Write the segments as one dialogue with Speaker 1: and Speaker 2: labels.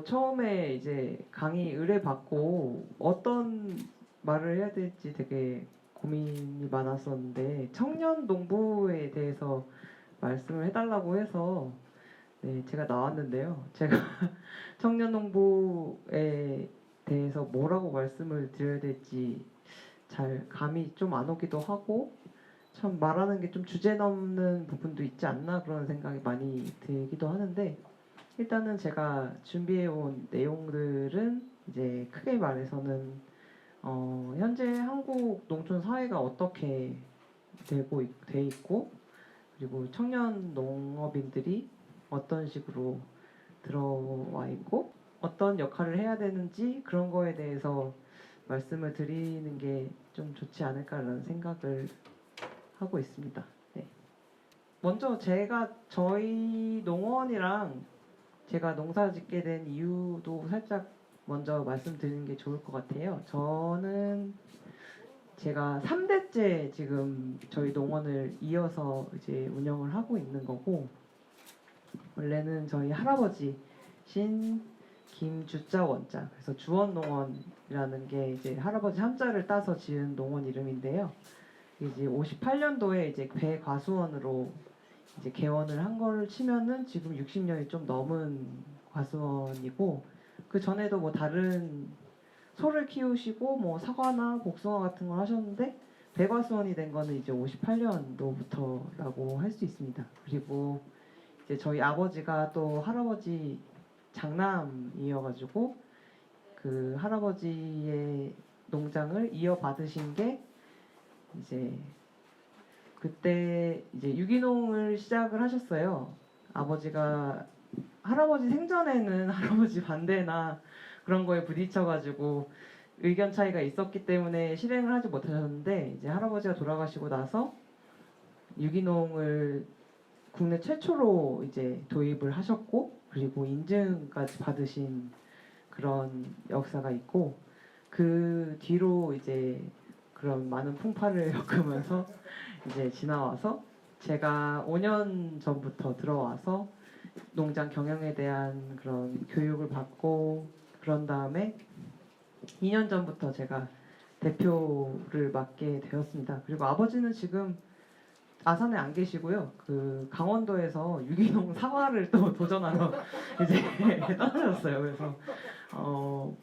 Speaker 1: 처음에 이제 강의 의뢰받고 어떤 말을 해야 될지 되게 고민이 많았었는데 청년 농부에 대해서 말씀을 해달라고 해서 네, 제가 나왔는데요. 제가 청년 농부에 대해서 뭐라고 말씀을 드려야 될지 잘 감이 좀 안 오기도 하고 참 말하는 게 좀 주제 넘는 부분도 있지 않나 그런 생각이 많이 들기도 하는데 일단은 제가 준비해 온 내용들은 이제 크게 말해서는 현재 한국 농촌 사회가 어떻게 돼 있고 그리고 청년 농업인들이 어떤 식으로 들어와 있고 어떤 역할을 해야 되는지 그런 거에 대해서 말씀을 드리는 게 좀 좋지 않을까라는 생각을 하고 있습니다. 네. 먼저 저희 농원이랑 제가 농사 짓게 된 이유도 살짝 먼저 말씀드리는 게 좋을 것 같아요. 저는 제가 3대째 지금 저희 농원을 이어서 이제 운영을 하고 있는 거고 원래는 저희 할아버지신 김주자 원자 그래서 주원농원이라는 게 이제 할아버지 한자를 따서 지은 농원 이름인데요. 이제 58년도에 이제 배과수원으로 이제 개원을 한 거를 치면은 지금 60년이 좀 넘은 과수원이고 그 전에도 뭐 다른 소를 키우시고 뭐 사과나 복숭아 같은 걸 하셨는데 배과수원이 된 거는 이제 58년도부터라고 할 수 있습니다. 그리고 이제 저희 아버지가 또 할아버지 장남이어가지고 그 할아버지의 농장을 이어받으신 게 이제 그때 이제 유기농을 시작을 하셨어요. 아버지가 할아버지 생전에는 할아버지 반대나 그런 거에 부딪혀가지고 의견 차이가 있었기 때문에 실행을 하지 못하셨는데 이제 할아버지가 돌아가시고 나서 유기농을 국내 최초로 이제 도입을 하셨고 그리고 인증까지 받으신 그런 역사가 있고 그 뒤로 이제 그런 많은 풍파를 겪으면서 이제 지나와서 제가 5년 전부터 들어와서 농장 경영에 대한 그런 교육을 받고 그런 다음에 2년 전부터 제가 대표를 맡게 되었습니다. 그리고 아버지는 지금 아산에 안 계시고요. 그 강원도에서 유기농 사과를 또 도전하러 이제 떠나셨어요. 그래서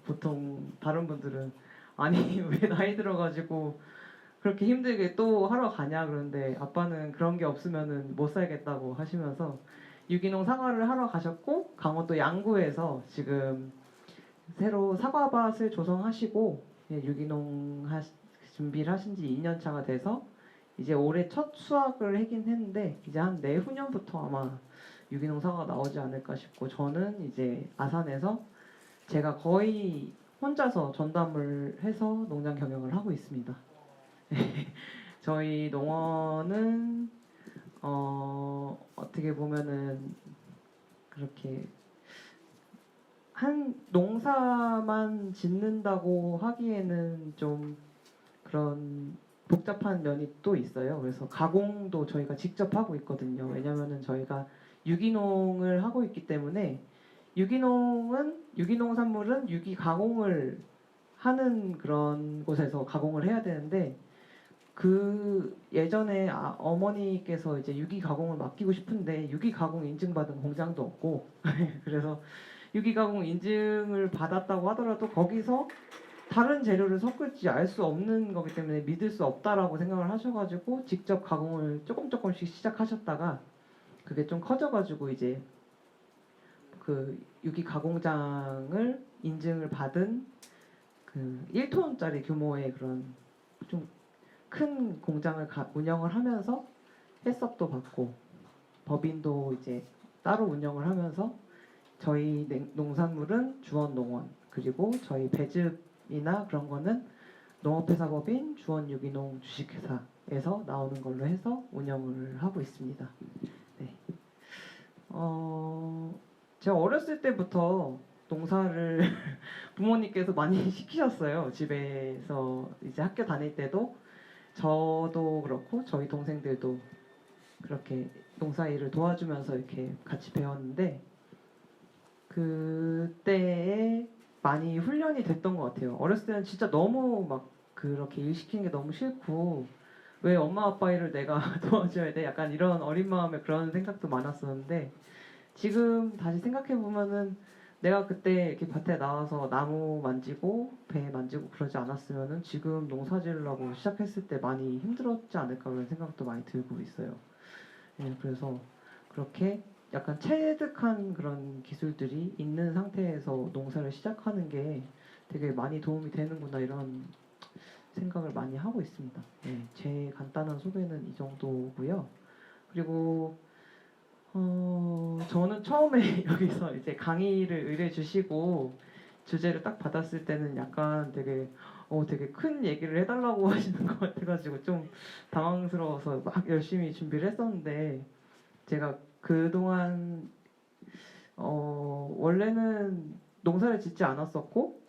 Speaker 1: 보통 다른 분들은 아니 왜 나이 들어가지고 그렇게 힘들게 또 하러 가냐 그러는데 아빠는 그런 게 없으면은 못 살겠다고 하시면서 유기농 사과를 하러 가셨고 강원도 양구에서 지금 새로 사과밭을 조성하시고 유기농 준비를 하신 지 2년 차가 돼서 이제 올해 첫 수확을 하긴 했는데 이제 한 내후년부터 아마 유기농 사과가 나오지 않을까 싶고 저는 이제 아산에서 제가 거의 혼자서 전담을 해서 농장 경영을 하고 있습니다. 저희 농원은 어떻게 보면은 그렇게 한 농사만 짓는다고 하기에는 좀 그런 복잡한 면이 또 있어요. 그래서 가공도 저희가 직접 하고 있거든요. 왜냐면은 저희가 유기농을 하고 있기 때문에 유기농 산물은 유기 가공을 하는 그런 곳에서 가공을 해야 되는데 그 예전에 어머니께서 이제 유기 가공을 맡기고 싶은데 유기 가공 인증받은 공장도 없고 그래서 유기 가공 인증을 받았다고 하더라도 거기서 다른 재료를 섞을지 알 수 없는 거기 때문에 믿을 수 없다라고 생각을 하셔가지고 직접 가공을 조금씩 시작하셨다가 그게 좀 커져가지고 이제 그 유기 가공장을 인증을 받은 그 1톤짜리 규모의 그런 좀 큰 공장을 운영을 하면서 햇섭도 받고 법인도 이제 따로 운영을 하면서 저희 농산물은 주원농원 그리고 저희 배즙이나 그런 거는 농업회사법인 주원유기농 주식회사에서 나오는 걸로 해서 운영을 하고 있습니다. 네. 제가 어렸을 때부터 농사를 부모님께서 많이 시키셨어요. 집에서 이제 학교 다닐 때도 저도 그렇고 저희 동생들도 그렇게 농사 일을 도와주면서 이렇게 같이 배웠는데 그때에 많이 훈련이 됐던 것 같아요. 어렸을 때는 진짜 너무 막 그렇게 일 시키는 게 너무 싫고 왜 엄마 아빠 일을 내가 도와줘야 돼? 약간 이런 어린 마음에 그런 생각도 많았었는데 지금 다시 생각해 보면은 내가 그때 이렇게 밭에 나와서 나무 만지고 배 만지고 그러지 않았으면은 지금 농사 지으려고 시작했을 때 많이 힘들었지 않을까 그런 생각도 많이 들고 있어요. 예, 그래서 그렇게 약간 체득한 그런 기술들이 있는 상태에서 농사를 시작하는 게 되게 많이 도움이 되는구나 이런 생각을 많이 하고 있습니다. 예, 제 간단한 소개는 이 정도고요. 그리고 저는 처음에 여기서 이제 강의를 의뢰 주시고 주제를 딱 받았을 때는 약간 되게 큰 얘기를 해달라고 하시는 것 같아가지고 좀 당황스러워서 막 열심히 준비를 했었는데 제가 그동안 원래는 농사를 짓지 않았었고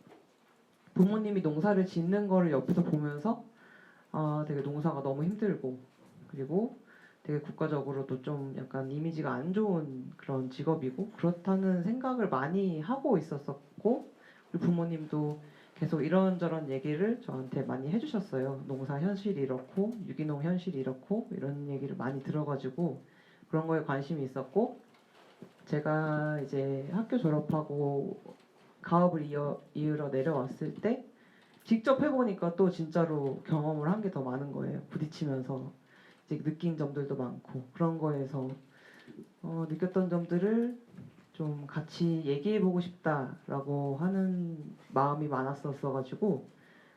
Speaker 1: 부모님이 농사를 짓는 거를 옆에서 보면서 되게 농사가 너무 힘들고 그리고 되게 국가적으로도 좀 약간 이미지가 안 좋은 그런 직업이고 그렇다는 생각을 많이 하고 있었었고 그리고 부모님도 계속 이런저런 얘기를 저한테 많이 해주셨어요. 농사 현실이 이렇고 유기농 현실이 이렇고 이런 얘기를 많이 들어가지고 그런 거에 관심이 있었고 제가 이제 학교 졸업하고 가업을 이으러 내려왔을 때 직접 해보니까 또 진짜로 경험을 한 게 더 많은 거예요. 부딪히면서 이제 느낀 점들도 많고 그런 거에서 느꼈던 점들을 좀 같이 얘기해보고 싶다라고 하는 마음이 많았었어가지고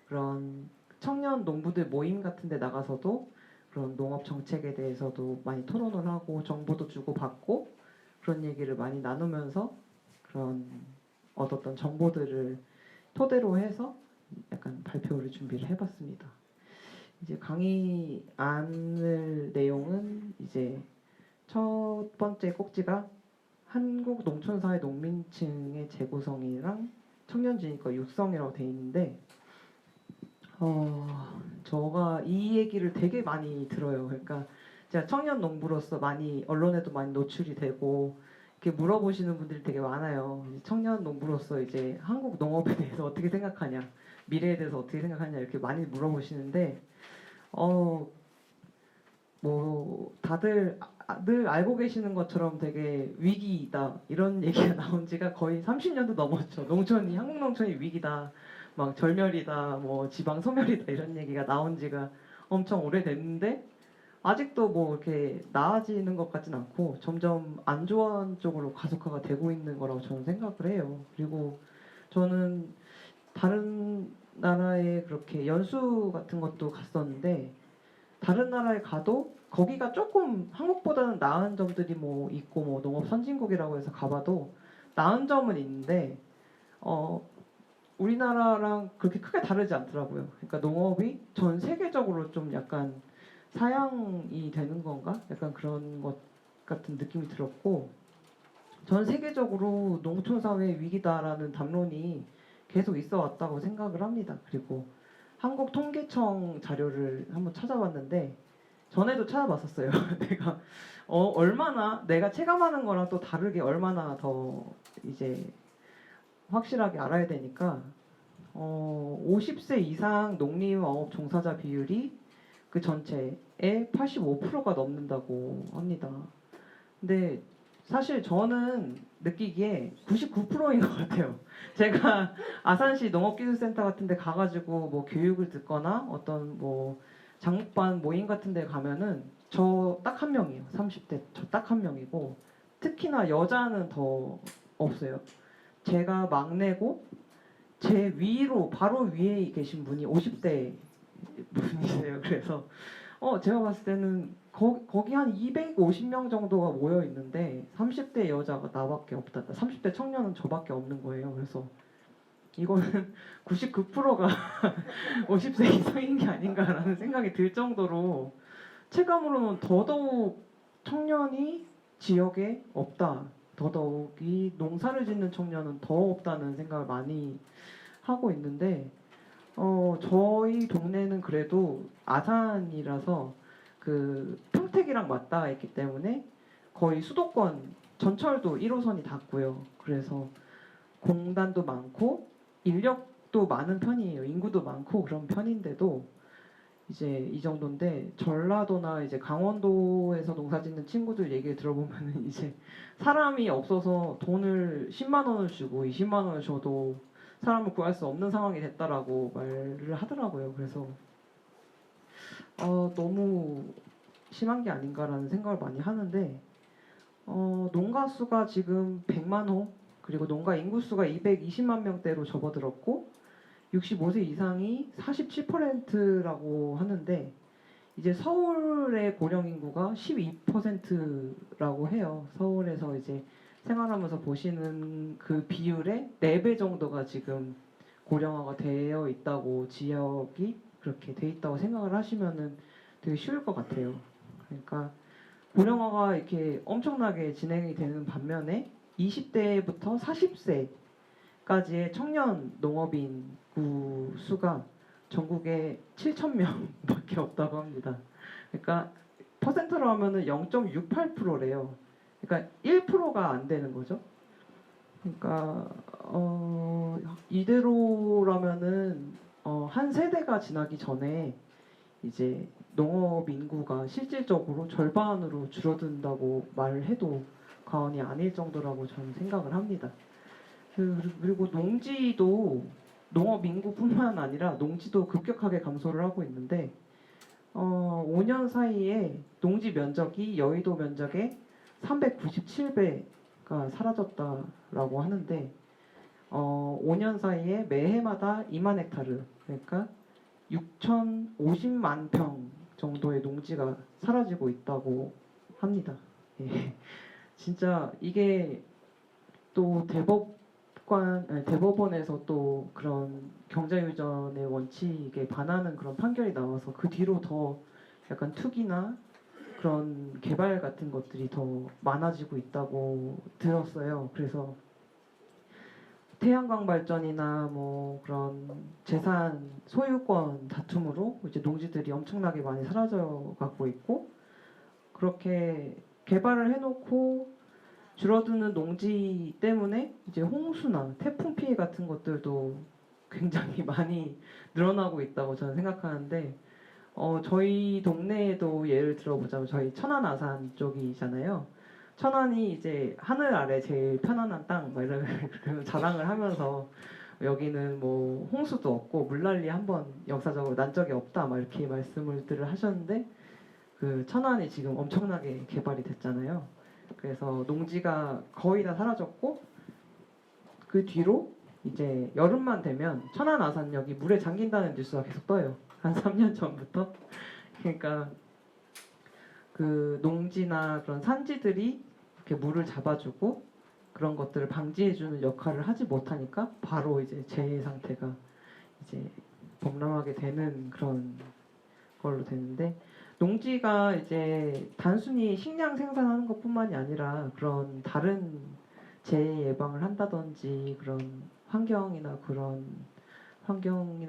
Speaker 1: 그런 청년 농부들 모임 같은 데 나가서도 그런 농업 정책에 대해서도 많이 토론을 하고 정보도 주고 받고 그런 얘기를 많이 나누면서 그런 얻었던 정보들을 토대로 해서 약간 발표를 준비를 해봤습니다. 이제 강의 안을 내용은 이제 첫 번째 꼭지가 한국 농촌사회 농민층의 재구성이랑 청년진입과 육성이라고 돼 있는데 제가 이 얘기를 되게 많이 들어요. 그러니까 제가 청년 농부로서 많이 언론에도 많이 노출이 되고 이렇게 물어보시는 분들이 되게 많아요. 청년 농부로서 이제 한국 농업에 대해서 어떻게 생각하냐, 미래에 대해서 어떻게 생각하냐 이렇게 많이 물어보시는데 뭐 다들 늘 알고 계시는 것처럼 되게 위기이다 이런 얘기가 나온 지가 거의 30년도 넘었죠. 한국 농촌이 위기다, 막 절멸이다, 뭐 지방 소멸이다 이런 얘기가 나온 지가 엄청 오래됐는데 아직도 뭐 이렇게 나아지는 것 같진 않고 점점 안 좋은 쪽으로 가속화가 되고 있는 거라고 저는 생각을 해요. 그리고 저는 다른 나라에 그렇게 연수 같은 것도 갔었는데 다른 나라에 가도 거기가 조금 한국보다는 나은 점들이 뭐 있고 뭐 농업 선진국이라고 해서 가봐도 나은 점은 있는데 우리나라랑 그렇게 크게 다르지 않더라고요. 그러니까 농업이 전 세계적으로 좀 약간 사양이 되는 건가? 약간 그런 것 같은 느낌이 들었고 전 세계적으로 농촌 사회 위기다라는 담론이 계속 있어 왔다고 생각을 합니다. 그리고 한국 통계청 자료를 한번 찾아봤는데 전에도 찾아봤었어요. 내가 얼마나 내가 체감하는 거랑 또 다르게 얼마나 더 이제 확실하게 알아야 되니까 50세 이상 농림어업 종사자 비율이 그 전체의 85%가 넘는다고 합니다. 근데 사실 저는 느끼기에 99%인 것 같아요. 제가 아산시 농업기술센터 같은 데 가가지고 뭐 교육을 듣거나 어떤 뭐 장목반 모임 같은 데 가면은 저 딱 한 명이에요. 30대 저 딱 한 명이고 특히나 여자는 더 없어요. 제가 막내고 제 위로 바로 위에 계신 분이 50대 분이세요. 그래서 제가 봤을 때는 거기 한 250명 정도가 모여 있는데 30대 여자가 나밖에 없다. 30대 청년은 저밖에 없는 거예요. 그래서 이거는 99%가 50세 이상인 게 아닌가라는 생각이 들 정도로 체감으로는 더더욱 청년이 지역에 없다. 더더욱이 농사를 짓는 청년은 더 없다는 생각을 많이 하고 있는데 저희 동네는 그래도 아산이라서 그 평택이랑 맞닿아 있기 때문에 거의 수도권 전철도 1호선이 닿고요. 그래서 공단도 많고 인력도 많은 편이에요. 인구도 많고 그런 편인데도 이제 이 정도인데, 전라도나 이제 강원도에서 농사짓는 친구들 얘기를 들어보면은 이제 사람이 없어서 돈을 10만 원을 주고 20만 원을 줘도 사람을 구할 수 없는 상황이 됐다라고 말을 하더라고요. 그래서 너무 심한 게 아닌가라는 생각을 많이 하는데, 농가 수가 지금 100만 호, 그리고 농가 인구 수가 220만 명대로 접어들었고 65세 이상이 47%라고 하는데, 이제 서울의 고령 인구가 12%라고 해요. 서울에서 이제 생활하면서 보시는 그 비율의 4배 정도가 지금 고령화가 되어 있다고, 지역이 그렇게 돼 있다고 생각을 하시면은 되게 쉬울 것 같아요. 그러니까 고령화가 이렇게 엄청나게 진행이 되는 반면에 20대부터 40세까지의 청년 농업인구 수가 전국에 7천 명밖에 없다고 합니다. 그러니까 퍼센트로 하면은 0.68%래요. 그러니까 1%가 안 되는 거죠. 그러니까 이대로라면은 한 세대가 지나기 전에 이제 농업 인구가 실질적으로 절반으로 줄어든다고 말을 해도 과언이 아닐 정도라고 저는 생각을 합니다. 그리고 농지도, 농업 인구뿐만 아니라 농지도 급격하게 감소를 하고 있는데 5년 사이에 농지 면적이 여의도 면적의 397배가 사라졌다라고 하는데 5년 사이에 매해마다 2만 헥타르, 그러니까 6,050만 평 정도의 농지가 사라지고 있다고 합니다. 예. 진짜 이게 또 대법원에서 또 그런 경자유전의 원칙에 반하는 그런 판결이 나와서 그 뒤로 더 약간 투기나 그런 개발 같은 것들이 더 많아지고 있다고 들었어요. 그래서 태양광 발전이나 뭐 그런 재산 소유권 다툼으로 이제 농지들이 엄청나게 많이 사라져 가고 있고, 그렇게 개발을 해놓고 줄어드는 농지 때문에 이제 홍수나 태풍 피해 같은 것들도 굉장히 많이 늘어나고 있다고 저는 생각하는데, 저희 동네에도 예를 들어보자면 저희 천안 아산 쪽이잖아요. 천안이 이제 하늘 아래 제일 편안한 땅, 막 이런 자랑을 하면서 여기는 뭐 홍수도 없고 물난리 한번 역사적으로 난 적이 없다, 막 이렇게 말씀을 하셨는데, 그 천안이 지금 엄청나게 개발이 됐잖아요. 그래서 농지가 거의 다 사라졌고, 그 뒤로 이제 여름만 되면 천안 아산역이 물에 잠긴다는 뉴스가 계속 떠요. 한 3년 전부터. 그러니까 그 농지나 그런 산지들이 이렇게 물을 잡아주고 그런 것들을 방지해주는 역할을 하지 못하니까 바로 이제 재해 상태가 이제 범람하게 되는 그런 걸로 되는데, 농지가 이제 단순히 식량 생산하는 것뿐만이 아니라 그런 다른 재해 예방을 한다든지, 환경이나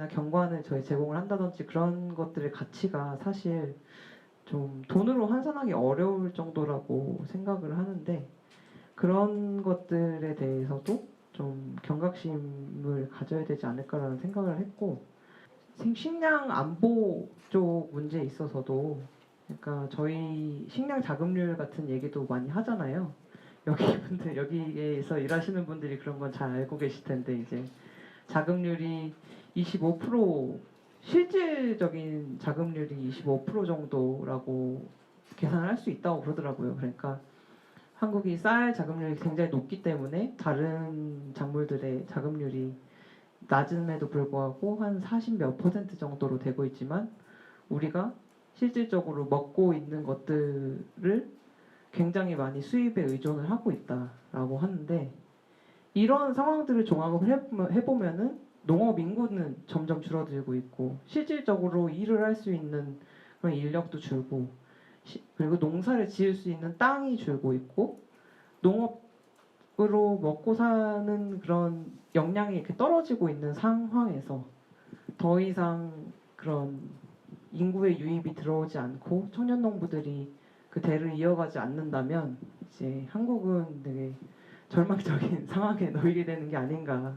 Speaker 1: 경관을 저희 제공을 한다든지, 그런 것들의 가치가 사실 좀 돈으로 환산하기 어려울 정도라고 생각을 하는데, 그런 것들에 대해서도 좀 경각심을 가져야 되지 않을까라는 생각을 했고, 식량 안보 쪽 문제에 있어서도, 그러니까 저희 식량 자급률 같은 얘기도 많이 하잖아요. 여기에서 일하시는 분들이 그런 건 잘 알고 계실 텐데, 이제 자급률이 25%, 실질적인 자급률이 25% 정도라고 계산을 할 수 있다고 그러더라고요. 그러니까 한국이 쌀 자급률이 굉장히 높기 때문에 다른 작물들의 자급률이 낮음에도 불구하고 한 40 몇 퍼센트 정도로 되고 있지만, 우리가 실질적으로 먹고 있는 것들을 굉장히 많이 수입에 의존을 하고 있다라고 하는데, 이런 상황들을 종합을 해보면은 농업 인구는 점점 줄어들고 있고, 실질적으로 일을 할 수 있는 그런 인력도 줄고, 그리고 농사를 지을 수 있는 땅이 줄고 있고, 농업으로 먹고 사는 그런 역량이 이렇게 떨어지고 있는 상황에서 더 이상 그런 인구의 유입이 들어오지 않고 청년 농부들이 그 대를 이어가지 않는다면, 이제 한국은 되게 절망적인 상황에 놓이게 되는 게 아닌가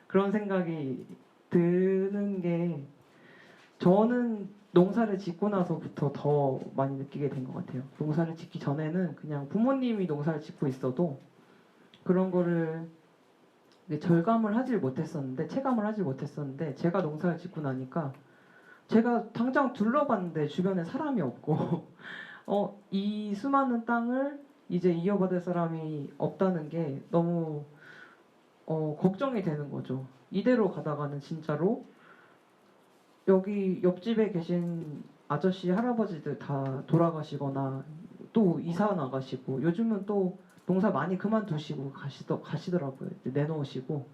Speaker 1: 그런 생각이 드는 게 저는 농사를 짓고 나서부터 더 많이 느끼게 된 것 같아요. 농사를 짓기 전에는 그냥 부모님이 농사를 짓고 있어도 그런 거를 절감을 하질 못했었는데 체감을 하질 못했었는데 제가 농사를 짓고 나니까 제가 당장 둘러봤는데 주변에 사람이 없고 이 수많은 땅을 이제 이어받을 사람이 없다는 게 너무 걱정이 되는 거죠. 이대로 가다가는 진짜로 여기 옆집에 계신 아저씨 할아버지들 다 돌아가시거나 또 이사 나가시고 요즘은 또 농사 많이 그만두시고 가시더라고요. 이제 내놓으시고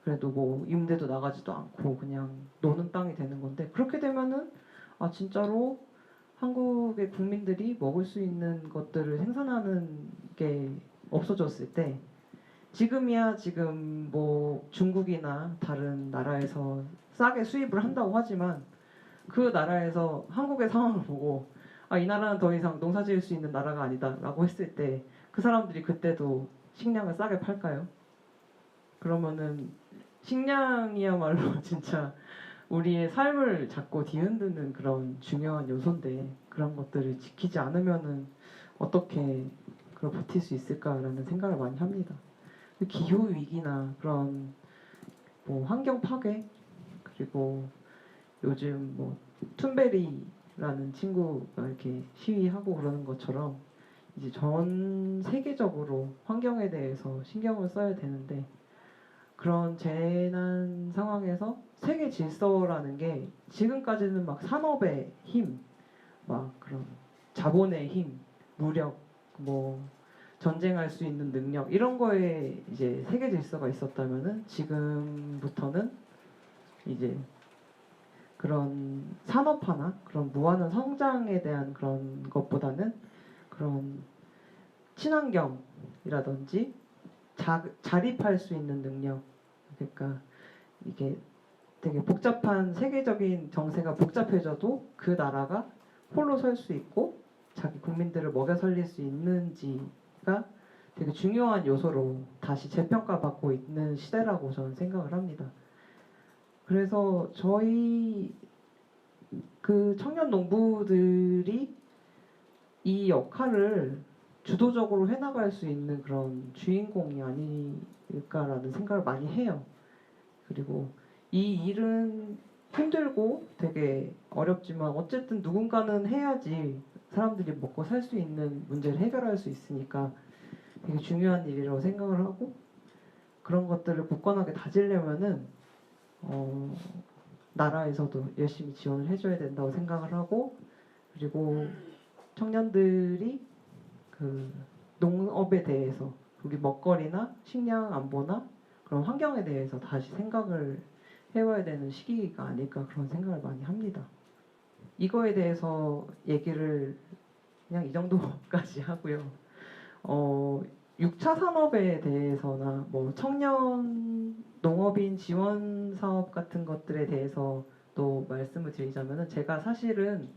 Speaker 1: 그래도 뭐 임대도 나가지도 않고 그냥 노는 땅이 되는 건데 그렇게 되면은 아 진짜로 한국의 국민들이 먹을 수 있는 것들을 생산하는 게 없어졌을 때 지금이야 지금 뭐 중국이나 다른 나라에서 싸게 수입을 한다고 하지만 그 나라에서 한국의 상황을 보고 아, 이 나라는 더 이상 농사 지을 수 있는 나라가 아니다라고 했을 때 그 사람들이 그때도 식량을 싸게 팔까요? 그러면은 식량이야말로 진짜 우리의 삶을 자꾸 뒤흔드는 그런 중요한 요소인데 그런 것들을 지키지 않으면은 어떻게 그걸 버틸 수 있을까라는 생각을 많이 합니다. 기후 위기나 그런 뭐 환경 파괴 그리고 요즘 뭐 툰베리라는 친구가 이렇게 시위하고 그러는 것처럼 이제 전 세계적으로 환경에 대해서 신경을 써야 되는데 그런 재난 상황에서 세계 질서라는 게 지금까지는 막 산업의 힘, 막 그런 자본의 힘, 무력, 뭐 전쟁할 수 있는 능력 이런 거에 이제 세계 질서가 있었다면은 지금부터는 이제 그런 산업화나 그런 무한한 성장에 대한 그런 것보다는 그런 친환경이라든지 자립할 수 있는 능력 그러니까 이게 되게 복잡한 세계적인 정세가 복잡해져도 그 나라가 홀로 설 수 있고 자기 국민들을 먹여 살릴 수 있는지가 되게 중요한 요소로 다시 재평가받고 있는 시대라고 저는 생각을 합니다. 그래서 저희 그 청년 농부들이 이 역할을 주도적으로 해나갈 수 있는 그런 주인공이 아닐까라는 생각을 많이 해요. 그리고 이 일은 힘들고 되게 어렵지만 어쨌든 누군가는 해야지 사람들이 먹고 살 수 있는 문제를 해결할 수 있으니까 되게 중요한 일이라고 생각을 하고 그런 것들을 굳건하게 다지려면은 나라에서도 열심히 지원을 해줘야 된다고 생각을 하고 그리고 청년들이 그 농업에 대해서 우리 먹거리나 식량 안보나 그런 환경에 대해서 다시 생각을 해봐야 되는 시기가 아닐까 그런 생각을 많이 합니다. 이거에 대해서 얘기를 그냥 이 정도까지 하고요. 6차 산업에 대해서나 뭐 청년 농업인 지원 사업 같은 것들에 대해서 또 말씀을 드리자면은 제가 사실은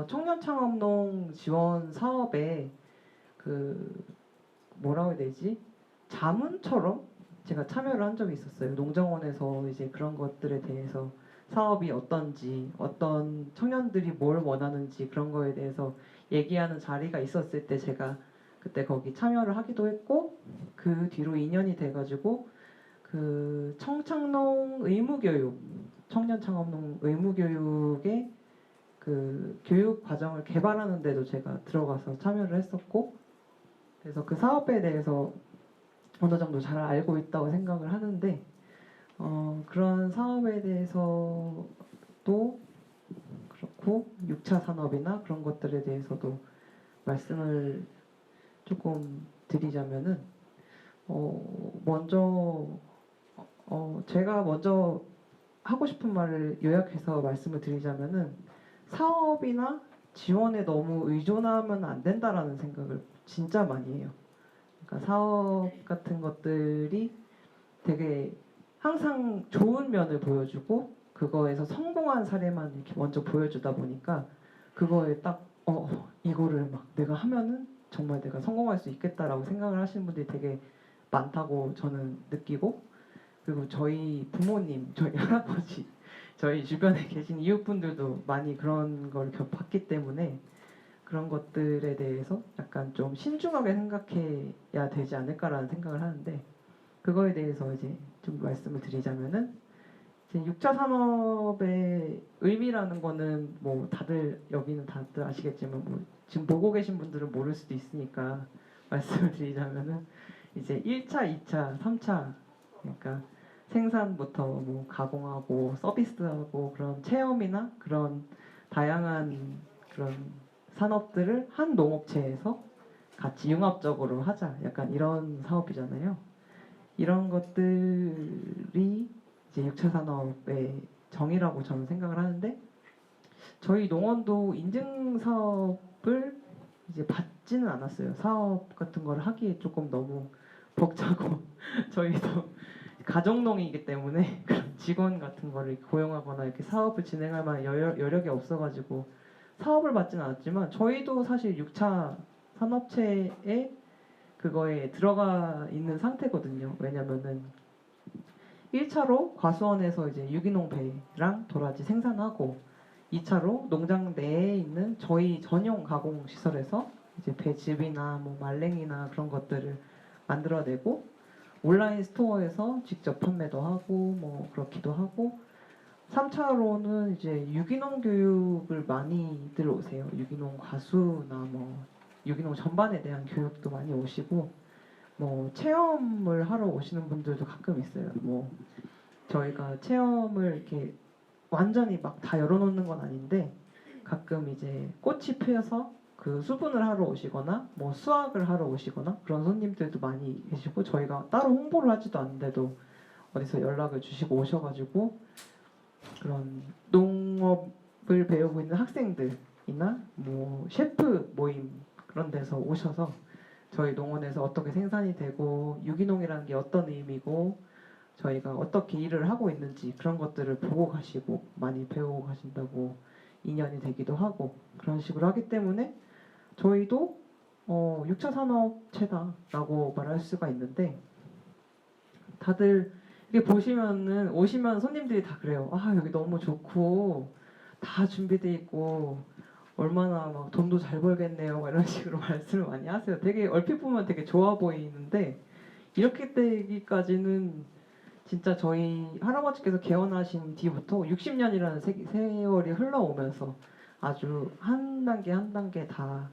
Speaker 1: 청년 창업농 지원 사업에 그 뭐라고 해야 되지? 자문처럼 제가 참여를 한 적이 있었어요. 농정원에서 이제 그런 것들에 대해서 사업이 어떤지, 어떤 청년들이 뭘 원하는지 그런 거에 대해서 얘기하는 자리가 있었을 때 제가 그때 거기 참여를 하기도 했고 그 뒤로 2년이 돼가지고 그 청창농 의무교육, 청년 창업농 의무교육의 그 교육 과정을 개발하는 데도 제가 들어가서 참여를 했었고 그래서 그 사업에 대해서 어느 정도 잘 알고 있다고 생각을 하는데 그런 사업에 대해서도 그렇고 6차 산업이나 그런 것들에 대해서도 말씀을 조금 드리자면은 먼저 제가 먼저 하고 싶은 말을 요약해서 말씀을 드리자면은 사업이나 지원에 너무 의존하면 안 된다라는 생각을 진짜 많이 해요. 그러니까 사업 같은 것들이 되게 항상 좋은 면을 보여주고 그거에서 성공한 사례만 이렇게 먼저 보여주다 보니까 그거에 딱 이거를 막 내가 하면은 정말 내가 성공할 수 있겠다라고 생각을 하시는 분들이 되게 많다고 저는 느끼고, 그리고 저희 부모님, 저희 할아버지, 저희 주변에 계신 이웃분들도 많이 그런 걸 봤기 때문에 그런 것들에 대해서 약간 좀 신중하게 생각해야 되지 않을까라는 생각을 하는데, 그거에 대해서 이제 좀 말씀을 드리자면은, 이제 6차 산업의 의미라는 거는 뭐 다들 여기는 다들 아시겠지만 뭐 지금 보고 계신 분들은 모를 수도 있으니까 말씀을 드리자면은, 이제 1차, 2차, 3차, 그러니까 생산부터 뭐 가공하고 서비스하고 그런 체험이나 그런 다양한 그런 산업들을 한 농업체에서 같이 융합적으로 하자, 약간 이런 사업이잖아요. 이런 것들이 이제 6차 산업의 정의라고 저는 생각을 하는데, 저희 농원도 인증 사업을 이제 받지는 않았어요. 사업 같은 걸 하기에 조금 너무 벅차고 저희도 가정농이기 때문에 그런 직원 같은 거를 고용하거나 이렇게 사업을 진행할 만한 여력이 없어가지고 사업을 받지는 않았지만, 저희도 사실 6차 산업체에 그거에 들어가 있는 상태거든요. 왜냐면은 1차로 과수원에서 이제 유기농 배랑 도라지 생산하고, 2차로 농장 내에 있는 저희 전용 가공 시설에서 이제 배즙이나 뭐 말랭이나 그런 것들을 만들어내고, 온라인 스토어에서 직접 판매도 하고 뭐 그렇기도 하고, 3차로는 이제 유기농 교육을 많이들 오세요. 유기농 과수나 뭐 유기농 전반에 대한 교육도 많이 오시고, 뭐 체험을 하러 오시는 분들도 가끔 있어요. 뭐 저희가 체험을 이렇게 완전히 막 다 열어놓는 건 아닌데, 가끔 이제 꽃이 피어서 그 수분을 하러 오시거나 뭐 수확을 하러 오시거나 그런 손님들도 많이 계시고, 저희가 따로 홍보를 하지도 않는데도 어디서 연락을 주시고 오셔가지고 그런 농업을 배우고 있는 학생들이나 뭐 셰프 모임 그런 데서 오셔서 저희 농원에서 어떻게 생산이 되고 유기농이라는 게 어떤 의미고 저희가 어떻게 일을 하고 있는지 그런 것들을 보고 가시고 많이 배우고 가신다고 인연이 되기도 하고, 그런 식으로 하기 때문에 저희도 6차 산업체다라고 말할 수가 있는데, 다들 이게 보시면은 오시면 손님들이 다 그래요. 아, 여기 너무 좋고 다 준비돼 있고 얼마나 막 돈도 잘 벌겠네요, 막 이런 식으로 말씀을 많이 하세요. 되게 얼핏 보면 되게 좋아 보이는데, 이렇게 되기까지는 진짜 저희 할아버지께서 개원하신 뒤부터 60년이라는 세월이 흘러오면서 아주 한 단계 한 단계 다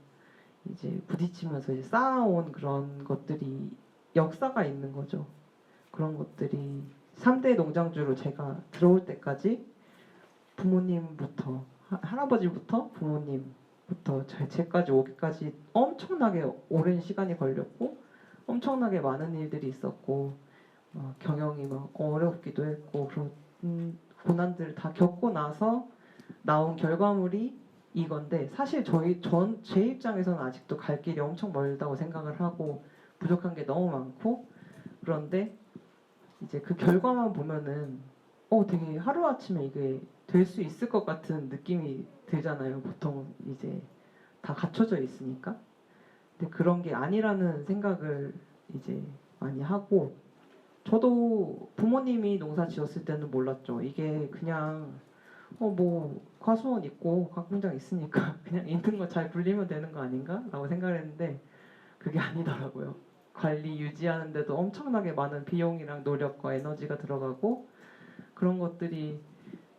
Speaker 1: 이제 부딪히면서 이제 쌓아온 그런 것들이 역사가 있는 거죠. 그런 것들이 3대 농장주로 제가 들어올 때까지 부모님부터 할아버지부터 부모님부터 제까지 오기까지 엄청나게 오랜 시간이 걸렸고, 엄청나게 많은 일들이 있었고, 경영이 막 어렵기도 했고, 그런 고난들을 다 겪고 나서 나온 결과물이 이건데, 사실 제 입장에서는 아직도 갈 길이 엄청 멀다고 생각을 하고 부족한 게 너무 많고, 그런데 이제 그 결과만 보면은 되게 하루아침에 이게 될 수 있을 것 같은 느낌이 들잖아요. 보통 이제 다 갖춰져 있으니까. 근데 그런 게 아니라는 생각을 이제 많이 하고, 저도 부모님이 농사 지었을 때는 몰랐죠. 이게 그냥 뭐 과수원 있고 가공장 있으니까 그냥 있는 거 잘 굴리면 되는 거 아닌가? 라고 생각을 했는데, 그게 아니더라고요. 관리 유지하는데도 엄청나게 많은 비용이랑 노력과 에너지가 들어가고, 그런 것들이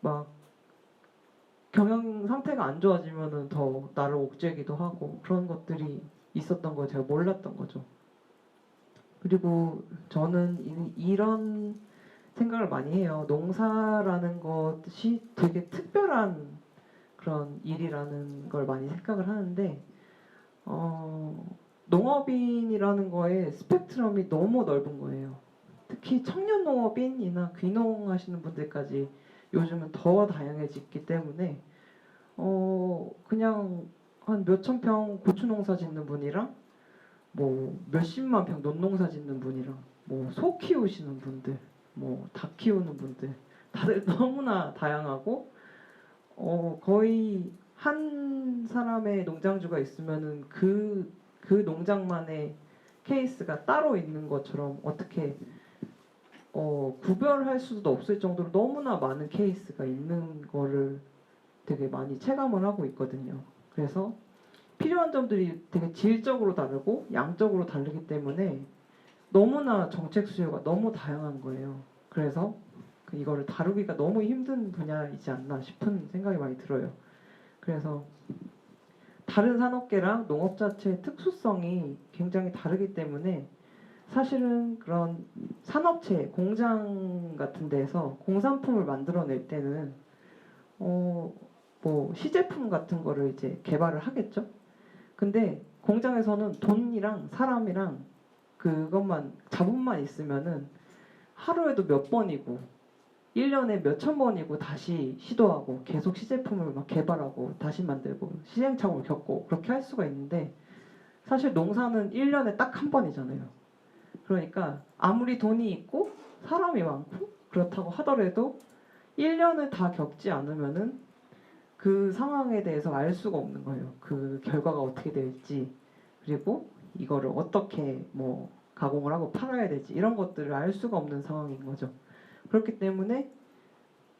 Speaker 1: 막 경영 상태가 안 좋아지면은 더 나를 옥죄기도 하고, 그런 것들이 있었던 걸 제가 몰랐던 거죠. 그리고 저는 이런 생각을 많이 해요. 농사라는 것이 되게 특별한 그런 일이라는 걸 많이 생각을 하는데, 농업인이라는 거에 스펙트럼이 너무 넓은 거예요. 특히 청년 농업인이나 귀농 하시는 분들까지 요즘은 더 다양해졌기 때문에 그냥 한 몇천 평 고추 농사 짓는 분이랑 뭐 몇십만 평 논농사 짓는 분이랑 뭐 소 키우시는 분들, 뭐 닭 키우는 분들, 다들 너무나 다양하고, 거의 한 사람의 농장주가 있으면은 그 농장만의 케이스가 따로 있는 것처럼 어떻게 구별할 수도 없을 정도로 너무나 많은 케이스가 있는 거를 되게 많이 체감을 하고 있거든요. 그래서 필요한 점들이 되게 질적으로 다르고 양적으로 다르기 때문에 너무나 정책 수요가 너무 다양한 거예요. 그래서 이거를 다루기가 너무 힘든 분야이지 않나 싶은 생각이 많이 들어요. 그래서 다른 산업계랑 농업 자체의 특수성이 굉장히 다르기 때문에 사실은 그런 산업체, 공장 같은 데서 공산품을 만들어낼 때는 뭐 시제품 같은 거를 이제 개발을 하겠죠. 근데 공장에서는 돈이랑 사람이랑 그것만 자본만 있으면은 하루에도 몇 번이고 1년에 몇천 번이고 다시 시도하고 계속 시제품을 막 개발하고 다시 만들고 시행착오를 겪고 그렇게 할 수가 있는데 사실 농사는 1년에 딱 한 번이잖아요. 그러니까 아무리 돈이 있고 사람이 많고 그렇다고 하더라도 1년을 다 겪지 않으면은 그 상황에 대해서 알 수가 없는 거예요. 그 결과가 어떻게 될지 그리고 이거를 어떻게 뭐 가공을 하고 팔아야 될지 이런 것들을 알 수가 없는 상황인 거죠. 그렇기 때문에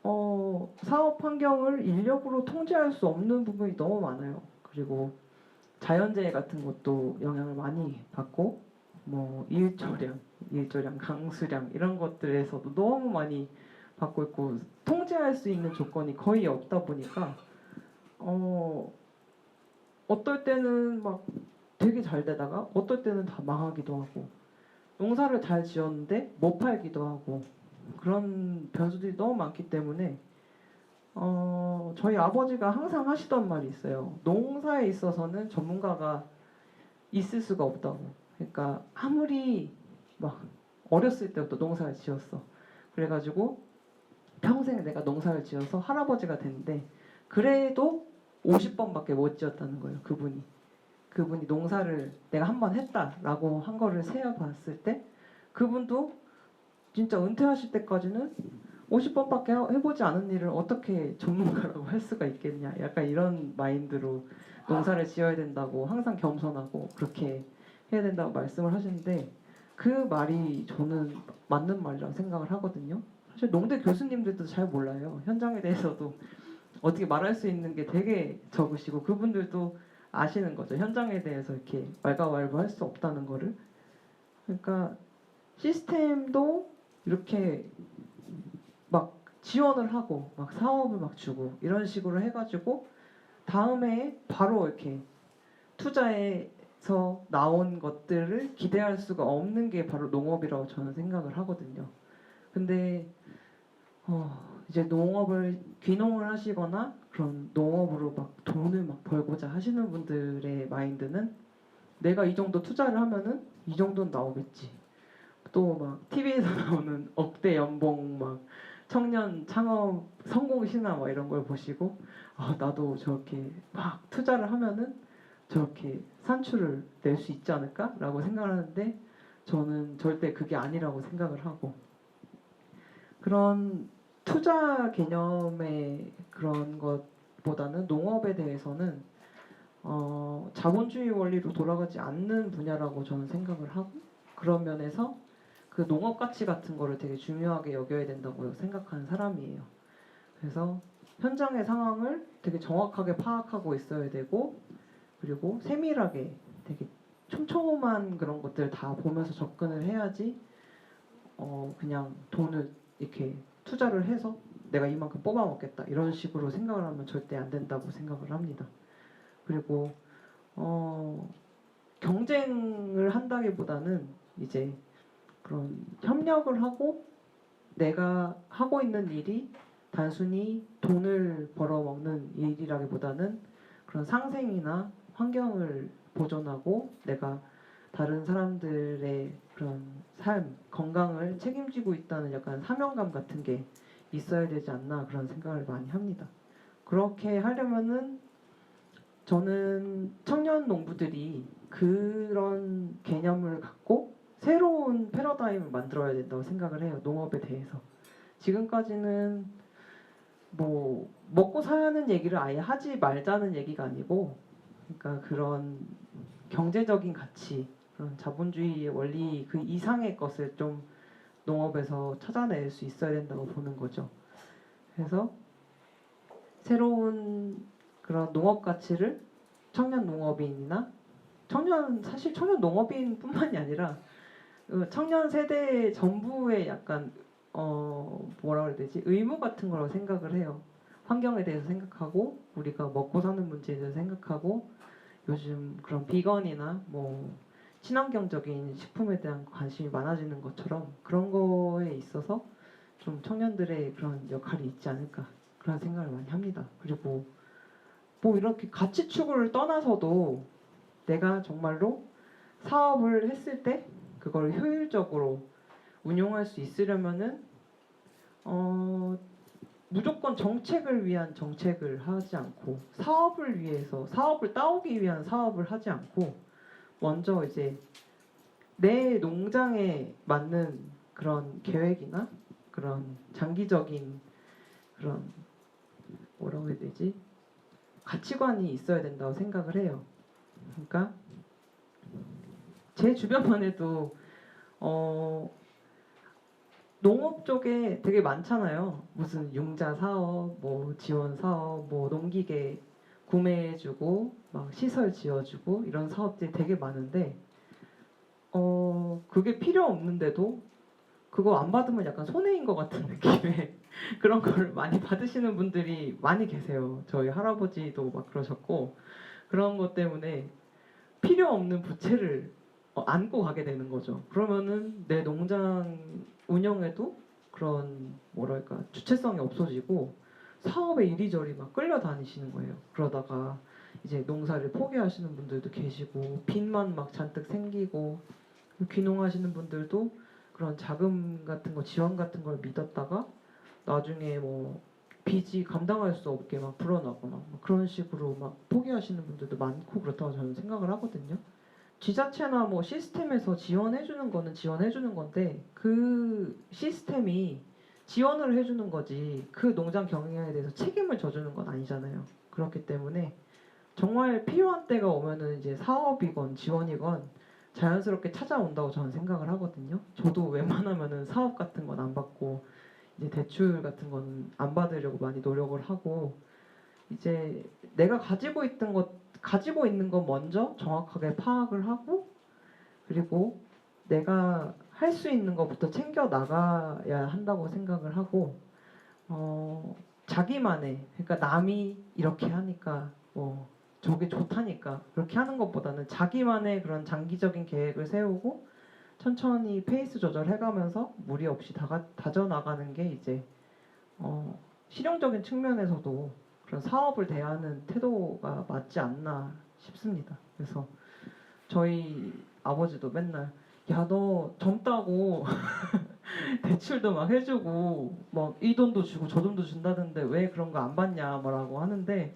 Speaker 1: 사업 환경을 인력으로 통제할 수 없는 부분이 너무 많아요. 그리고 자연재해 같은 것도 영향을 많이 받고 뭐 일조량, 강수량 이런 것들에서도 너무 많이 받고 있고 통제할 수 있는 조건이 거의 없다 보니까 어떨 때는 막 되게 잘 되다가 어떨 때는 다 망하기도 하고 농사를 잘 지었는데 못 팔기도 하고 그런 변수들이 너무 많기 때문에 저희 아버지가 항상 하시던 말이 있어요. 농사에 있어서는 전문가가 있을 수가 없다고. 그러니까 아무리 막 어렸을 때부터 농사를 지었어. 그래가지고 평생 내가 농사를 지어서 할아버지가 됐는데 그래도 50번밖에 못 지었다는 거예요. 그분이 농사를 내가 한 번 했다라고 한 거를 세어봤을 때 그분도 진짜 은퇴하실 때까지는 50번밖에 해보지 않은 일을 어떻게 전문가라고 할 수가 있겠냐. 약간 이런 마인드로 농사를 지어야 된다고 항상 겸손하고 그렇게 해야 된다고 말씀을 하시는데 그 말이 저는 맞는 말이라고 생각을 하거든요. 사실 농대 교수님들도 잘 몰라요. 현장에 대해서도 어떻게 말할 수 있는 게 되게 적으시고 그분들도 아시는 거죠. 현장에 대해서 이렇게 왈가왈부할 수 없다는 거를. 그러니까 시스템도 이렇게 막 지원을 하고 막 사업을 막 주고 이런 식으로 해가지고 다음에 바로 이렇게 투자해서 나온 것들을 기대할 수가 없는 게 바로 농업이라고 저는 생각을 하거든요. 근데 이제 농업을 귀농을 하시거나 그런 농업으로 막 돈을 막 벌고자 하시는 분들의 마인드는 내가 이 정도 투자를 하면은 이 정도는 나오겠지. 또 막 TV에서 나오는 억대 연봉 막 청년 창업 성공 신화 막 이런 걸 보시고 나도 저렇게 막 투자를 하면은 저렇게 산출을 낼 수 있지 않을까라고 생각을 하는데 저는 절대 그게 아니라고 생각을 하고 그런 투자 개념의 그런 것보다는 농업에 대해서는 자본주의 원리로 돌아가지 않는 분야라고 저는 생각을 하고 그런 면에서 그 농업 가치 같은 거를 되게 중요하게 여겨야 된다고 생각하는 사람이에요. 그래서 현장의 상황을 되게 정확하게 파악하고 있어야 되고 그리고 세밀하게 되게 촘촘한 그런 것들을 다 보면서 접근을 해야지 그냥 돈을 이렇게 투자를 해서 내가 이만큼 뽑아먹겠다 이런 식으로 생각을 하면 절대 안 된다고 생각을 합니다. 그리고 경쟁을 한다기보다는 이제 그런 협력을 하고 내가 하고 있는 일이 단순히 돈을 벌어먹는 일이라기보다는 그런 상생이나 환경을 보존하고 내가 다른 사람들의 그런 삶, 건강을 책임지고 있다는 약간 사명감 같은 게 있어야 되지 않나 그런 생각을 많이 합니다. 그렇게 하려면은 저는 청년 농부들이 그런 개념을 갖고 새로운 패러다임을 만들어야 된다고 생각을 해요. 농업에 대해서. 지금까지는 뭐 먹고 사는 얘기를 아예 하지 말자는 얘기가 아니고 그러니까 그런 경제적인 가치 그런 자본주의의 원리 그 이상의 것을 좀 농업에서 찾아낼 수 있어야 된다고 보는 거죠. 그래서 새로운 그런 농업 가치를 청년 농업인이나 사실 청년 농업인뿐만이 아니라 청년 세대 전부의 약간 뭐라 그래야 되지? 의무 같은 거라고 생각을 해요. 환경에 대해서 생각하고 우리가 먹고 사는 문제에 대해서 생각하고 요즘 그런 비건이나 뭐 친환경적인 식품에 대한 관심이 많아지는 것처럼 그런 거에 있어서 좀 청년들의 그런 역할이 있지 않을까 그런 생각을 많이 합니다. 그리고 뭐 이렇게 가치 추구를 떠나서도 내가 정말로 사업을 했을 때 그걸 효율적으로 운용할 수 있으려면은 무조건 정책을 위한 정책을 하지 않고 사업을 위해서 사업을 따오기 위한 사업을 하지 않고 먼저 이제 내 농장에 맞는 그런 계획이나 그런 장기적인 그런 뭐라고 해야 되지? 가치관이 있어야 된다고 생각을 해요. 그러니까 제 주변만 해도 농업 쪽에 되게 많잖아요. 무슨 융자 사업, 뭐 지원 사업, 뭐 농기계 구매해주고 막 시설 지어주고 이런 사업들이 되게 많은데 그게 필요 없는데도 그거 안 받으면 약간 손해인 것 같은 느낌의 그런 걸 많이 받으시는 분들이 많이 계세요. 저희 할아버지도 막 그러셨고 그런 것 때문에 필요 없는 부채를 안고 가게 되는 거죠. 그러면은 내 농장 운영에도 그런 뭐랄까 주체성이 없어지고 사업에 이리저리 막 끌려다니시는 거예요. 그러다가 이제 농사를 포기하시는 분들도 계시고 빚만 막 잔뜩 생기고 귀농하시는 분들도 그런 자금 같은 거 지원 같은 걸 믿었다가 나중에 뭐 빚이 감당할 수 없게 막 불어나거나 막 그런 식으로 막 포기하시는 분들도 많고 그렇다고 저는 생각을 하거든요. 지자체나 뭐 시스템에서 지원해주는 거는 지원해주는 건데 그 시스템이 지원을 해주는 거지 그 농장 경영에 대해서 책임을 져주는 건 아니잖아요. 그렇기 때문에 정말 필요한 때가 오면은 이제 사업이건 지원이건 자연스럽게 찾아온다고 저는 생각을 하거든요. 저도 웬만하면은 사업 같은 건 안 받고 이제 대출 같은 건 안 받으려고 많이 노력을 하고 이제 내가 가지고 있는 것 먼저 정확하게 파악을 하고 그리고 내가 할 수 있는 것부터 챙겨 나가야 한다고 생각을 하고 자기만의 그러니까 남이 이렇게 하니까 뭐 저게 좋다니까 그렇게 하는 것보다는 자기만의 그런 장기적인 계획을 세우고 천천히 페이스 조절해가면서 무리 없이 다져나가는 게 이제 실용적인 측면에서도 그런 사업을 대하는 태도가 맞지 않나 싶습니다. 그래서 저희 아버지도 맨날 야 너 젊다고 대출도 막 해주고 막 이 돈도 주고 저 돈도 준다던데 왜 그런 거 안 받냐 뭐라고 하는데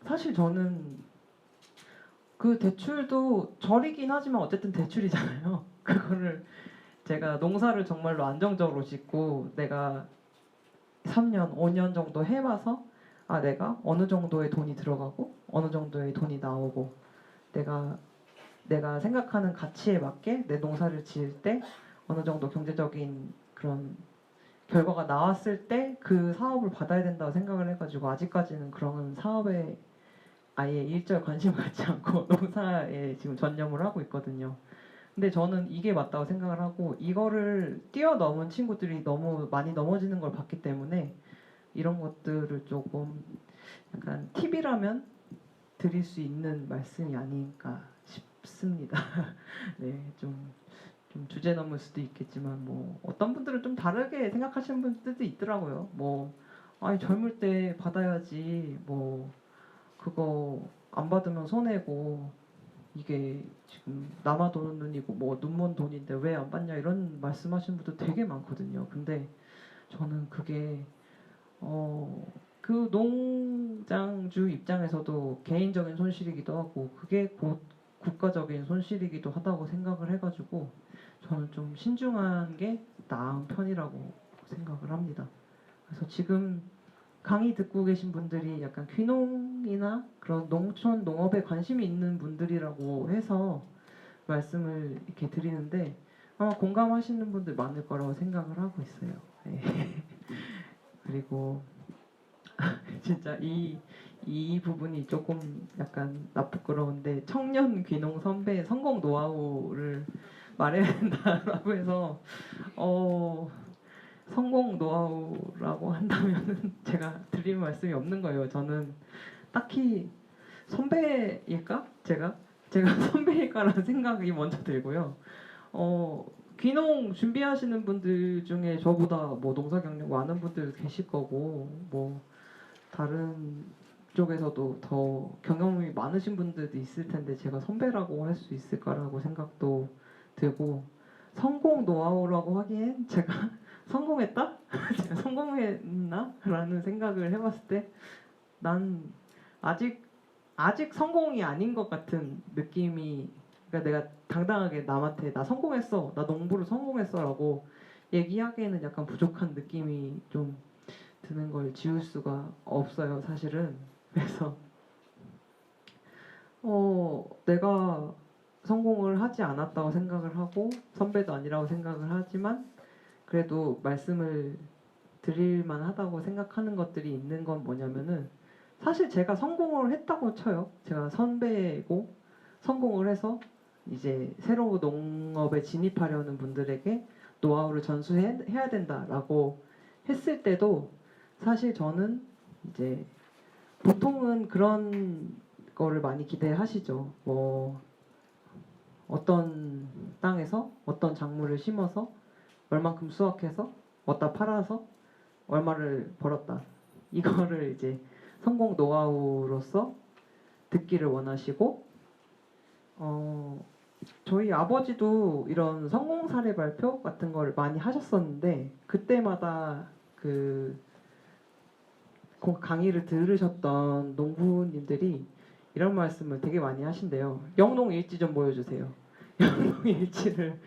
Speaker 1: 사실 저는 그 대출도 절이긴 하지만 어쨌든 대출이잖아요. 그거를 제가 농사를 정말로 안정적으로 짓고 내가 3년, 5년 정도 해봐서 아 내가 어느 정도의 돈이 들어가고 어느 정도의 돈이 나오고 내가 생각하는 가치에 맞게 내 농사를 지을 때 어느 정도 경제적인 그런 결과가 나왔을 때 그 사업을 받아야 된다고 생각을 해가지고 아직까지는 그런 사업에 아예 일절 관심을 갖지 않고 농사에 지금 전념을 하고 있거든요. 근데 저는 이게 맞다고 생각을 하고 이거를 뛰어넘은 친구들이 너무 많이 넘어지는 걸 봤기 때문에 이런 것들을 조금 약간 팁이라면 드릴 수 있는 말씀이 아닐까 싶습니다. 네, 좀 주제 넘을 수도 있겠지만 뭐 어떤 분들은 좀 다르게 생각하시는 분들도 있더라고요. 뭐 아니 젊을 때 받아야지 뭐 그거 안 받으면 손해고 이게 지금 남아 도는 눈이고 뭐 눈먼 돈인데 왜 안 받냐 이런 말씀하시는 분들 되게 많거든요. 근데 저는 그게 그 농장주 입장에서도 개인적인 손실이기도 하고 그게 곧 국가적인 손실이기도 하다고 생각을 해가지고 저는 좀 신중한 게 나은 편이라고 생각을 합니다. 그래서 지금 강의 듣고 계신 분들이 약간 귀농이나 그런 농촌 농업에 관심이 있는 분들이라고 해서 말씀을 이렇게 드리는데 아마 공감하시는 분들 많을 거라고 생각을 하고 있어요. 네. 그리고 진짜 이 부분이 조금 약간 나쁘끄러운데 청년 귀농 선배의 성공 노하우를 말해야 된다라고 해서 성공 노하우라고 한다면은 제가 드릴 말씀이 없는 거예요. 저는 딱히 선배일까? 제가 선배일까라는 생각이 먼저 들고요. 귀농 준비하시는 분들 중에 저보다 뭐 농사 경력 많은 분들 계실 거고 뭐 다른 쪽에서도 더 경험이 많으신 분들도 있을 텐데 제가 선배라고 할 수 있을까라고 생각도 들고 성공 노하우라고 하기엔 제가 성공했다? 제가 성공했나? 라는 생각을 해봤을 때 난 아직 성공이 아닌 것 같은 느낌이 그러니까 내가 당당하게 남한테 나 성공했어 나 농부로 성공했어 라고 얘기하기에는 약간 부족한 느낌이 좀 드는 걸 지울 수가 없어요 사실은. 그래서 내가 성공을 하지 않았다고 생각을 하고 선배도 아니라고 생각을 하지만 그래도 말씀을 드릴 만하다고 생각하는 것들이 있는 건 뭐냐면은 사실 제가 성공을 했다고 쳐요. 제가 선배고 성공을 해서 이제 새로운 농업에 진입하려는 분들에게 노하우를 전수해야 된다라고 했을 때도 사실 저는 이제 보통은 그런 거를 많이 기대하시죠. 뭐 어떤 땅에서 어떤 작물을 심어서 얼만큼 수확해서 어디다 팔아서 얼마를 벌었다. 이거를 이제 성공 노하우로서 듣기를 원하시고 저희 아버지도 이런 성공 사례 발표 같은 걸 많이 하셨었는데 그때마다 그 강의를 들으셨던 농부님들이 이런 말씀을 되게 많이 하신대요. 영농 일지 좀 보여주세요. 영농 일지를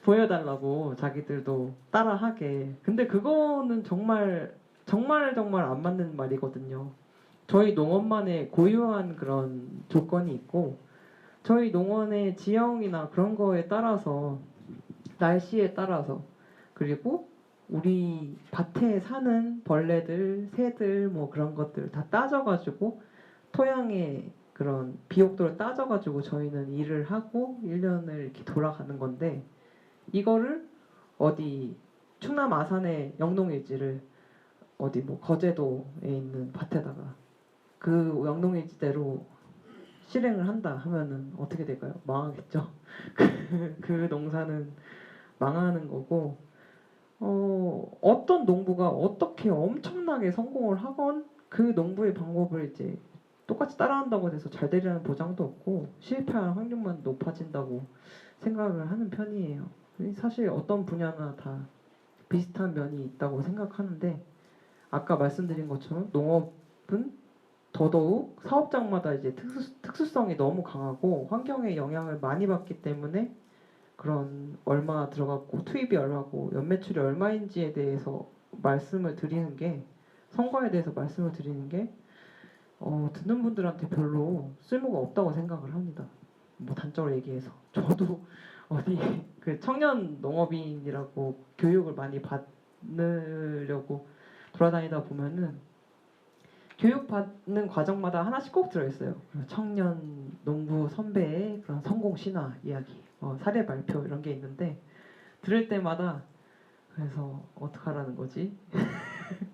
Speaker 1: 보여달라고 자기들도 따라하게. 근데 그거는 정말 안 맞는 말이거든요. 저희 농원만의 고유한 그런 조건이 있고 저희 농원의 지형이나 그런 거에 따라서 날씨에 따라서 그리고 우리 밭에 사는 벌레들, 새들 뭐 그런 것들 다 따져가지고 토양의 그런 비옥도를 따져가지고 저희는 일을 하고 1년을 이렇게 돌아가는 건데 이거를 어디 충남 아산의 영농일지를 어디 뭐 거제도에 있는 밭에다가 그 영농일지대로 실행을 한다 하면은 어떻게 될까요? 망하겠죠. 그 농사는 망하는 거고 어떤 농부가 어떻게 엄청나게 성공을 하건 그 농부의 방법을 이제 똑같이 따라한다고 해서 잘 되리라는 보장도 없고 실패할 확률만 높아진다고 생각을 하는 편이에요. 사실 어떤 분야나 다 비슷한 면이 있다고 생각하는데 아까 말씀드린 것처럼 농업은 더더욱 사업장마다 이제 특수성이 너무 강하고 환경의 영향을 많이 받기 때문에 그런 얼마 들어갔고 투입이 얼마고 연매출이 얼마인지에 대해서 말씀을 드리는 게 성과에 대해서 말씀을 드리는 게 듣는 분들한테 별로 쓸모가 없다고 생각을 합니다. 뭐 단적으로 얘기해서 저도 어디 그 청년 농업인이라고 교육을 많이 받으려고 돌아다니다 보면은 교육받는 과정마다 하나씩 꼭 들어있어요. 청년 농부 선배의 그런 성공 신화 이야기, 사례 발표 이런 게 있는데 들을 때마다 그래서 어떡하라는 거지?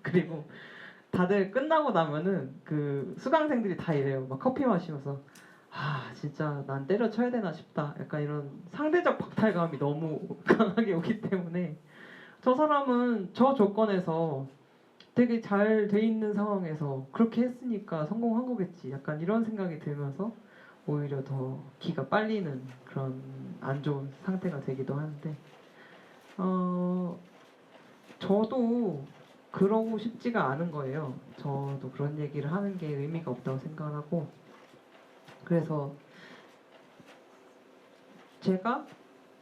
Speaker 1: 그리고 다들 끝나고 나면은 그 수강생들이 다 이래요. 막 커피 마시면서 진짜 난 때려쳐야 되나 싶다. 약간 이런 상대적 박탈감이 너무 강하게 오기 때문에 저 사람은 저 조건에서 되게 잘 돼 있는 상황에서 그렇게 했으니까 성공한 거겠지. 약간 이런 생각이 들면서 오히려 더 기가 빨리는 그런 안 좋은 상태가 되기도 하는데 저도 그러고 싶지가 않은 거예요. 저도 그런 얘기를 하는 게 의미가 없다고 생각을 하고 그래서 제가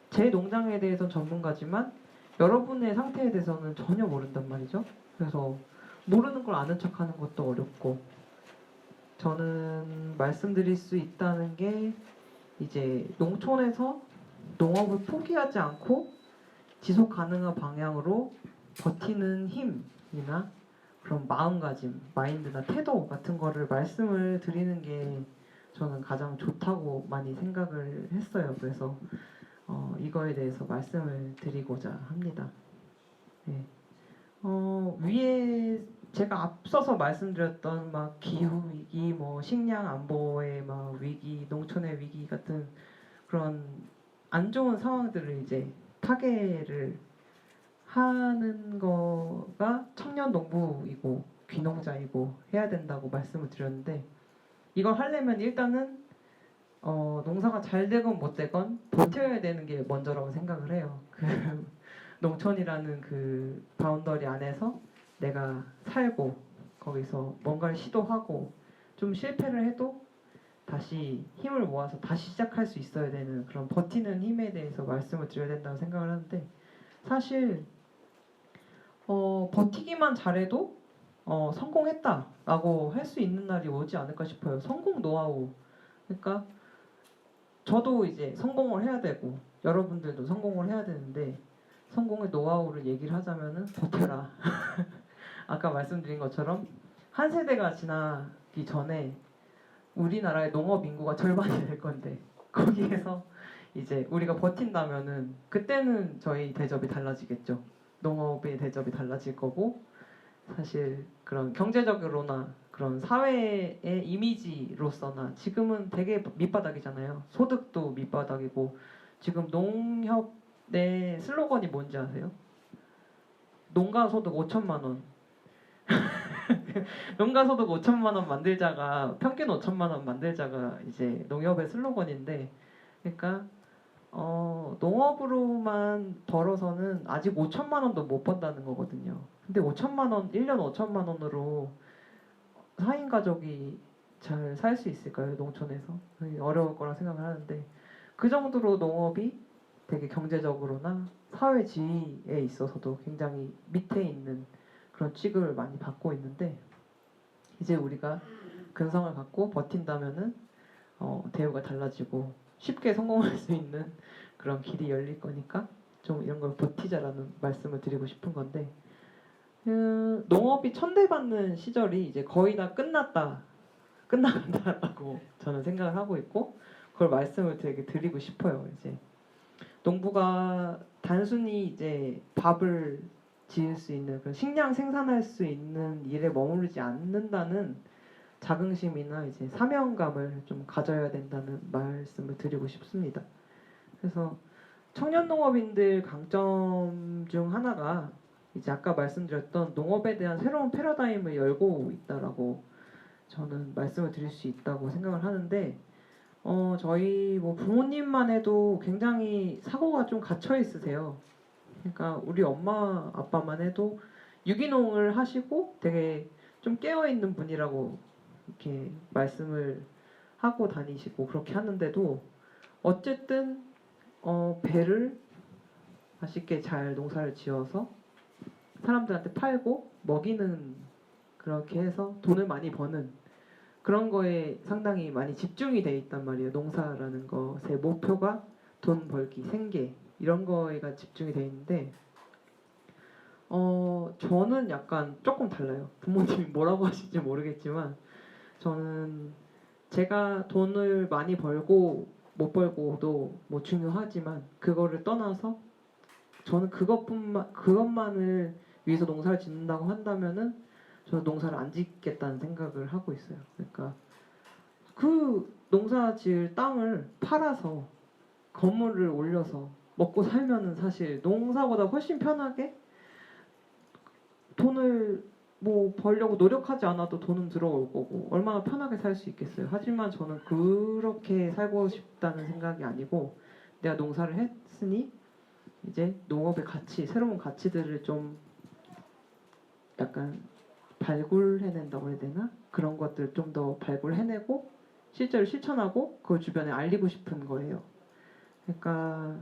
Speaker 1: 제 농장에 대해서는 전문가지만 여러분의 상태에 대해서는 전혀 모른단 말이죠. 그래서 모르는 걸 아는 척하는 것도 어렵고 저는 말씀드릴 수 있다는 게 이제 농촌에서 농업을 포기하지 않고 지속 가능한 방향으로 버티는 힘이나 그런 마음가짐, 마인드나 태도 같은 거를 말씀을 드리는 게 저는 가장 좋다고 많이 생각을 했어요. 그래서 이거에 대해서 말씀을 드리고자 합니다. 네. 위에 제가 앞서서 말씀드렸던 막 기후 위기, 뭐 식량 안보의 막 위기, 농촌의 위기 같은 그런 안 좋은 상황들을 이제 타개를 하는 거가 청년 농부이고 귀농자이고 해야 된다고 말씀을 드렸는데, 이걸 하려면 일단은 농사가 잘 되건 못 되건 버텨야 되는 게 먼저라고 생각을 해요. 그 농촌이라는 그 바운더리 안에서 내가 살고 거기서 뭔가를 시도하고 좀 실패를 해도 다시 힘을 모아서 다시 시작할 수 있어야 되는 그런 버티는 힘에 대해서 말씀을 드려야 된다고 생각을 하는데, 사실 버티기만 잘해도 성공했다라고 할 수 있는 날이 오지 않을까 싶어요. 성공 노하우. 그러니까 저도 이제 성공을 해야 되고 여러분들도 성공을 해야 되는데, 성공의 노하우를 얘기를 하자면은 버텨라. 아까 말씀드린 것처럼 한 세대가 지나기 전에 우리나라의 농업 인구가 절반이 될 건데, 거기에서 이제 우리가 버틴다면은 그때는 저희 대접이 달라지겠죠. 농업의 대접이 달라질 거고, 사실 그런 경제적으로나 그런 사회의 이미지로서나 지금은 되게 밑바닥이잖아요. 소득도 밑바닥이고, 지금 농협 내 슬로건이 뭔지 아세요? 농가 소득 5천만 원. 농가 소득 5천만 원 만들자가, 평균 5천만 원 만들자가 이제 농협의 슬로건인데, 그러니까 농업으로만 벌어서는 아직 5천만 원도 못 번다는 거거든요. 근데 5천만 원, 1년 5천만 원으로 4인 가족이 잘 살 수 있을까요? 농촌에서? 어려울 거라 생각을 하는데, 그 정도로 농업이 되게 경제적으로나 사회 지위에 있어서도 굉장히 밑에 있는 그런 취급을 많이 받고 있는데, 이제 우리가 근성을 갖고 버틴다면은 대우가 달라지고 쉽게 성공할 수 있는 그런 길이 열릴 거니까 좀 이런 걸 버티자라는 말씀을 드리고 싶은 건데, 농업이 천대받는 시절이 이제 거의 다 끝나간다라고 저는 생각을 하고 있고, 그걸 말씀을 되게 드리고 싶어요. 이제 농부가 단순히 이제 밥을 지을 수 있는 그런 식량 생산할 수 있는 일에 머무르지 않는다는 자긍심이나 이제 사명감을 좀 가져야 된다는 말씀을 드리고 싶습니다. 그래서 청년 농업인들 강점 중 하나가 이제 아까 말씀드렸던 농업에 대한 새로운 패러다임을 열고 있다라고 저는 말씀을 드릴 수 있다고 생각을 하는데, 저희 뭐 부모님만 해도 굉장히 사고가 좀 갇혀 있으세요. 그러니까 우리 엄마 아빠만 해도 유기농을 하시고 되게 좀 깨어 있는 분이라고 이렇게 말씀을 하고 다니시고 그렇게 하는데도, 어쨌든 배를 맛있게 잘 농사를 지어서 사람들한테 팔고 먹이는, 그렇게 해서 돈을 많이 버는 그런 거에 상당히 많이 집중이 돼 있단 말이에요. 농사라는 것의 목표가 돈 벌기, 생계 이런 거에가 집중이 돼 있는데, 저는 약간 조금 달라요. 부모님이 뭐라고 하실지 모르겠지만, 저는 제가 돈을 많이 벌고 못 벌고도 뭐 중요하지만 그거를 떠나서 저는 그것만을 위해서 농사를 짓는다고 한다면은 저는 농사를 안 짓겠다는 생각을 하고 있어요. 그러니까 그 농사 지을 땅을 팔아서 건물을 올려서 먹고 살면은 사실 농사보다 훨씬 편하게 돈을 뭐 벌려고 노력하지 않아도 돈은 들어올 거고 얼마나 편하게 살 수 있겠어요. 하지만 저는 그렇게 살고 싶다는 생각이 아니고, 내가 농사를 했으니 이제 농업의 가치, 새로운 가치들을 좀 약간 발굴해낸다고 해야 되나? 그런 것들 좀 더 발굴해내고 실제로 실천하고 그걸 주변에 알리고 싶은 거예요. 그러니까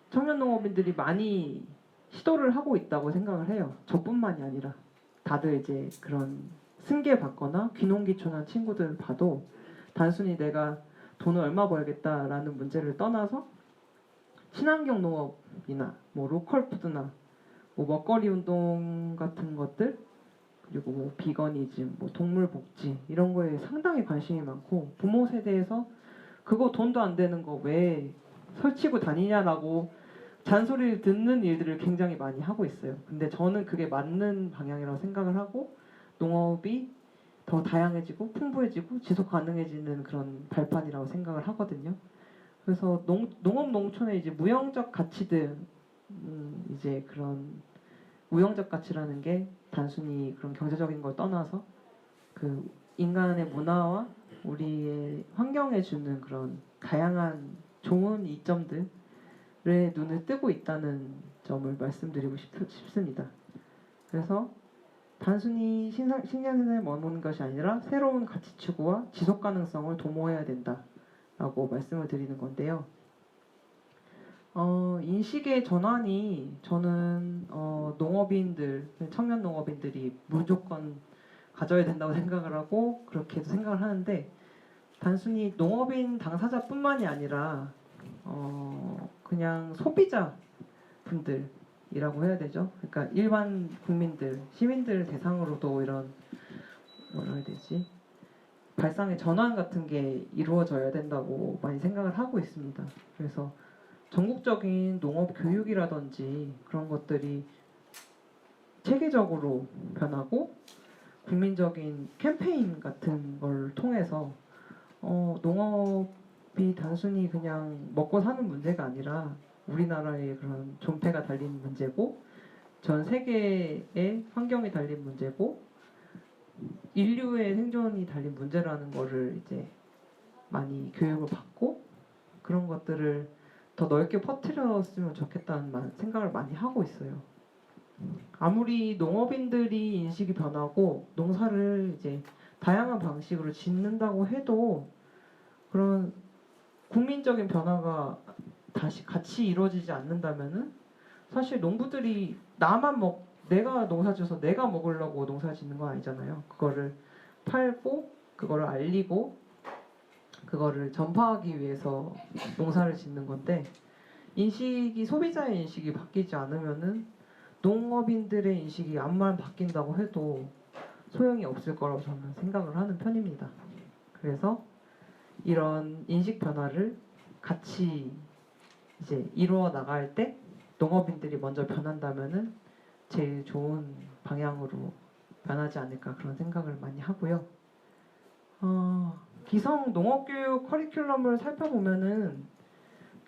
Speaker 1: 청년 농업인들이 많이 시도를 하고 있다고 생각을 해요. 저뿐만이 아니라 다들 이제 그런 승계 받거나 귀농귀촌한 친구들 봐도 단순히 내가 돈을 얼마 벌겠다라는 문제를 떠나서 친환경 농업이나 뭐 로컬 푸드나 뭐 먹거리 운동 같은 것들, 그리고 뭐 비거니즘, 뭐 동물 복지 이런 거에 상당히 관심이 많고, 부모 세대에서 그거 돈도 안 되는 거 왜 설치고 다니냐라고 잔소리를 듣는 일들을 굉장히 많이 하고 있어요. 근데 저는 그게 맞는 방향이라고 생각을 하고, 농업이 더 다양해지고 풍부해지고 지속 가능해지는 그런 발판이라고 생각을 하거든요. 그래서 농업 농촌의 이제 무형적 가치들, 이제 그런 무형적 가치라는 게 단순히 그런 경제적인 걸 떠나서 그 인간의 문화와 우리의 환경에 주는 그런 다양한 좋은 이점들에 눈을 뜨고 있다는 점을 말씀드리고 싶습니다. 그래서 단순히 식량생산을 머무는 것이 아니라 새로운 가치 추구와 지속 가능성을 도모해야 된다라고 말씀을 드리는 건데요. 인식의 전환이 저는 농업인들, 청년 농업인들이 무조건 가져야 된다고 생각을 하고 그렇게도 생각을 하는데, 단순히 농업인 당사자뿐만이 아니라 그냥 소비자 분들이라고 해야 되죠. 그러니까 일반 국민들, 시민들 대상으로도 이런 뭐라 해야 되지? 발상의 전환 같은 게 이루어져야 된다고 많이 생각을 하고 있습니다. 그래서 전국적인 농업 교육이라든지 그런 것들이 체계적으로 변하고, 국민적인 캠페인 같은 걸 통해서 농업이 단순히 그냥 먹고 사는 문제가 아니라 우리나라의 그런 존폐가 달린 문제고, 전 세계의 환경이 달린 문제고, 인류의 생존이 달린 문제라는 거를 이제 많이 교육을 받고, 그런 것들을 더 넓게 퍼뜨렸으면 좋겠다는 생각을 많이 하고 있어요. 아무리 농업인들이 인식이 변하고 농사를 이제 다양한 방식으로 짓는다고 해도, 그런 국민적인 변화가 다시 같이 이루어지지 않는다면은 사실 농부들이 내가 농사지어서 내가 먹으려고 농사 짓는 건 아니잖아요. 그거를 팔고 그거를 알리고 그거를 전파하기 위해서 농사를 짓는 건데, 소비자의 인식이 바뀌지 않으면은 농업인들의 인식이 암만 바뀐다고 해도 소용이 없을 거라고 저는 생각을 하는 편입니다. 그래서 이런 인식 변화를 같이 이제 이루어 나갈 때 농업인들이 먼저 변한다면은 제일 좋은 방향으로 변하지 않을까, 그런 생각을 많이 하고요. 기성 농업교육 커리큘럼을 살펴보면은